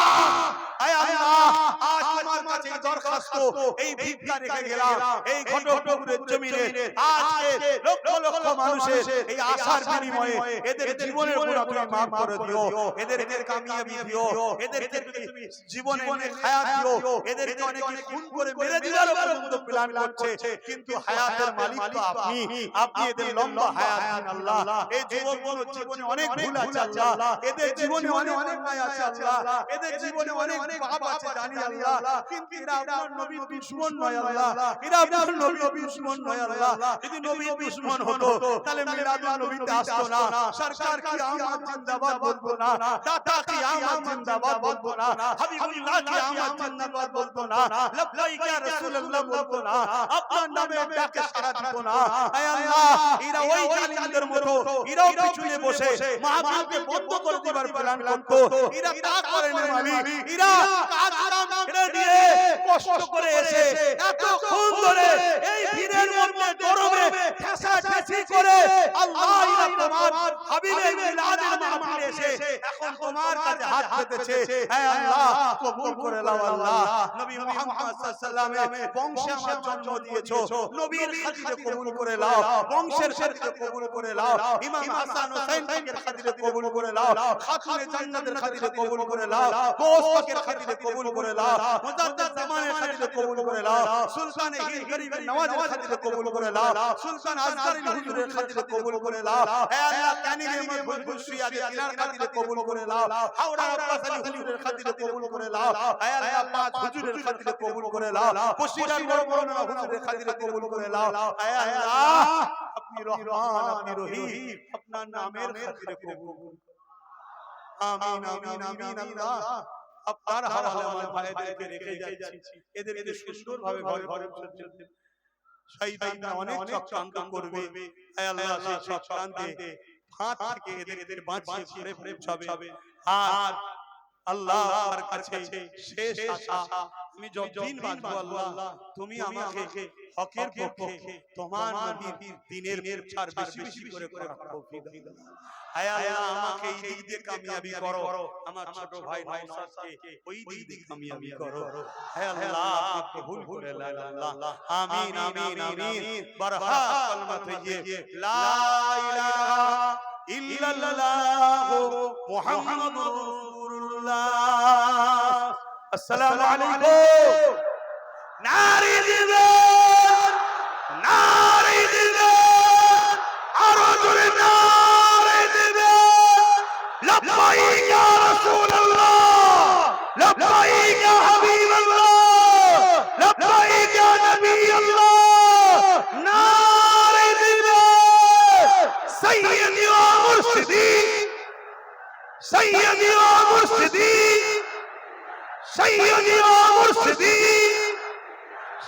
হে আল্লাহ আজ তোমার কাছে দরখাস্ত এই ভিক্ষা রেখে গেলাম এই ঘটকপুরের জমিনে আজকে লক্ষ লক্ষ মানুষের এই আশার বিনিময়ে এদের জীবনের গুনাহ তুমি maaf করে দিও এদেরকে কামিয়াবি দিও এদেরকে তুমি জীবনে অনেক হায়াত দিও এদেরকে অনেকে খুন করে মেরে দেওয়ার পর্যন্ত প্ল্যান করছে কিন্তু হায়াতের মালিক তো আপনি আপনি এদের লম্বা হায়াত দিন আল্লাহ এই যুবকগুলোর জীবনে অনেক ভুল আছে আল্লাহ এদের জীবনে অনেক অন্যায় আছে আল্লাহ এদের জীবনে অনেক পাপ আছে জানি আল্লাহ কিন্তু এরা আপনার নবীর দুশমন নয় আল্লাহ এরা আপনার নবীর দুশমন নয় আল্লাহ যদি নবীর দুশমন হতো তাহলে মিলাদুন নবীতে আসতো না সরকার কি আমত জিন্দাবাদ বলতো না দাতা কি আমত জিন্দাবাদ বলতো না হাবিবুল্লাহ কি আমত জিন্দাবাদ বলতো না লব্বাইক ইয়া রাসূলুল্লাহ বলতো না আপনার নামে ডাকে সাড়া দিত না হে আল্লাহ এরা ওই জালিমদের মতো এরাও পিছনে বসে মাহফিলকে বন্ধ করে দিবার প্ল্যান করতো এরা তা করে না মালিক এরা কাজ কাম ছেড়ে দিয়ে কষ্ট করে এসে এতক্ষণ ধরে এই ভিড়ের মধ্যে গরমে ঠেসাঠেসি করে আল্লাহ এরা তোমার হাবিবের মিলাদের মাহফিলে এসে এখন তোমার কাছে হাত পেতেছে হে আল্লাহ কবুল করে নাও আল্লাহ নবী মুহাম্মদ সাল্লাল্লাহু আলাইহি ওয়াসাল্লামের বংশে আমার জন্ম দিয়েছো নবীর খাতিরে কবুল করে নাও বংশের খাতিরে কবুল করে নাও ইমাম হাসান হুসাইনের খাতিরে কবুল করে নাও খাতুনে জান্নাতের খাতিরে কবুল করে নাও গোসপাকের খাতিরে কবুল করে নাও মুজাদ্দিদ জামানের খাতিরে কবুল করে নাও সুলতান হিন্দ গরিবের নওয়াজের খাতিরে কবুল করে নাও সুলতান আজকারী হুজুরের খাতিরে কবুল করে নাও হে আল্লাহ কানির মধ্যে খুশিয়া দিয়ে তিনার খাতিরে কবুল করে নাও হাওড়া আব্বাস আলী হুজুরের খাতিরে কবুল করে নাও হে আল্লাহ পাঁচ হুজুরের খাতিরে কবুল করে নাও বসিরার বড় বড় হুজুরের খাতিরে কবুল করে নাও হে আল্লাহ আপনি রহমান আপনি রহিম আপনার নামের খাতিরে কবুল আমিন আমিন আমিন আল্লাহ আপনার হাওয়ালে আমার ভাইদেরকে রেখে যাচ্ছি এদেরকে সুন্দরভাবে ঘরে ঘরে পৌঁছে দেন শয়তানরা অনেক চক্রান্ত করবে হে আল্লাহ সেই চক্রান্তে ফাঁদ থেকে এদের বাঁচিয়ে ঘরে পৌঁছাবে আর আল্লাহ আমার কাছে শেষ আশা আমি যতদিন বাঁচবো আল্লাহ তুমি আমাকে হকের পক্ষে তোমার নবীর দ্বীনের প্রচার বেশি বেশি করে করার তৌফিক দাও হে আল্লাহ আমাকে এই দিক দিয়ে কামিয়াবি করো আমার ছোট ভাই নওশাদকে ওই দিক দিয়ে কামিয়াবি করো হে আল্লাহ আপনি কবুল করে নেন আল্লাহ আমিন আমিন আমিন বারহা কলমা পড়িয়ে লা ইলাহা ইল্লাল্লাহু মুহাম্মাদুর রাসূলুল্লাহ আসসালামু আলাইকুম নারী দিবেন নারী দিবেন আরো জোরে নারী দিবেন লব্বাইক ইয়া রাসূলুল্লাহ লব্বাইক ইয়া হাবিবাল্লাহ লব্বাইক ইয়া নবিয়াল্লাহ নারী দিবেন সাইয়্যিদি ওয়া মুরশিদি সাইয়্যিদি ওয়া মুরশিদি সাইয়্যিদি ওয়া মুরশিদি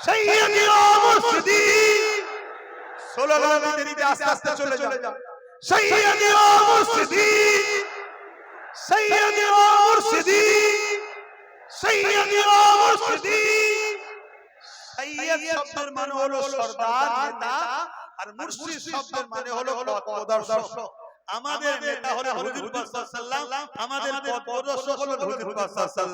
সাইয়্যিদি ওয়া মুরশিদি স্লোগান দিতে দিতে আস্তে আস্তে চলে যাও সাইয়্যিদি ওয়া মুরশিদি সাইয়্যিদি ওয়া মুরশিদি সাইয়্যিদি ওয়া মুরশিদি সাইয়্যিদ শব্দের মানে হলো সরদার নেতা আর মুরশিদ শব্দের মানে হলো পথপ্রদর্শক আমাদের নেতা হলেন হুজুর পাক সাল্লাল্লাহু আলাইহি ওয়াসাল্লাম, আমাদের পথ প্রদর্শক হলেন হুজুর পাক সাল্লাল্লাহু আলাইহি ওয়াসাল্লাম।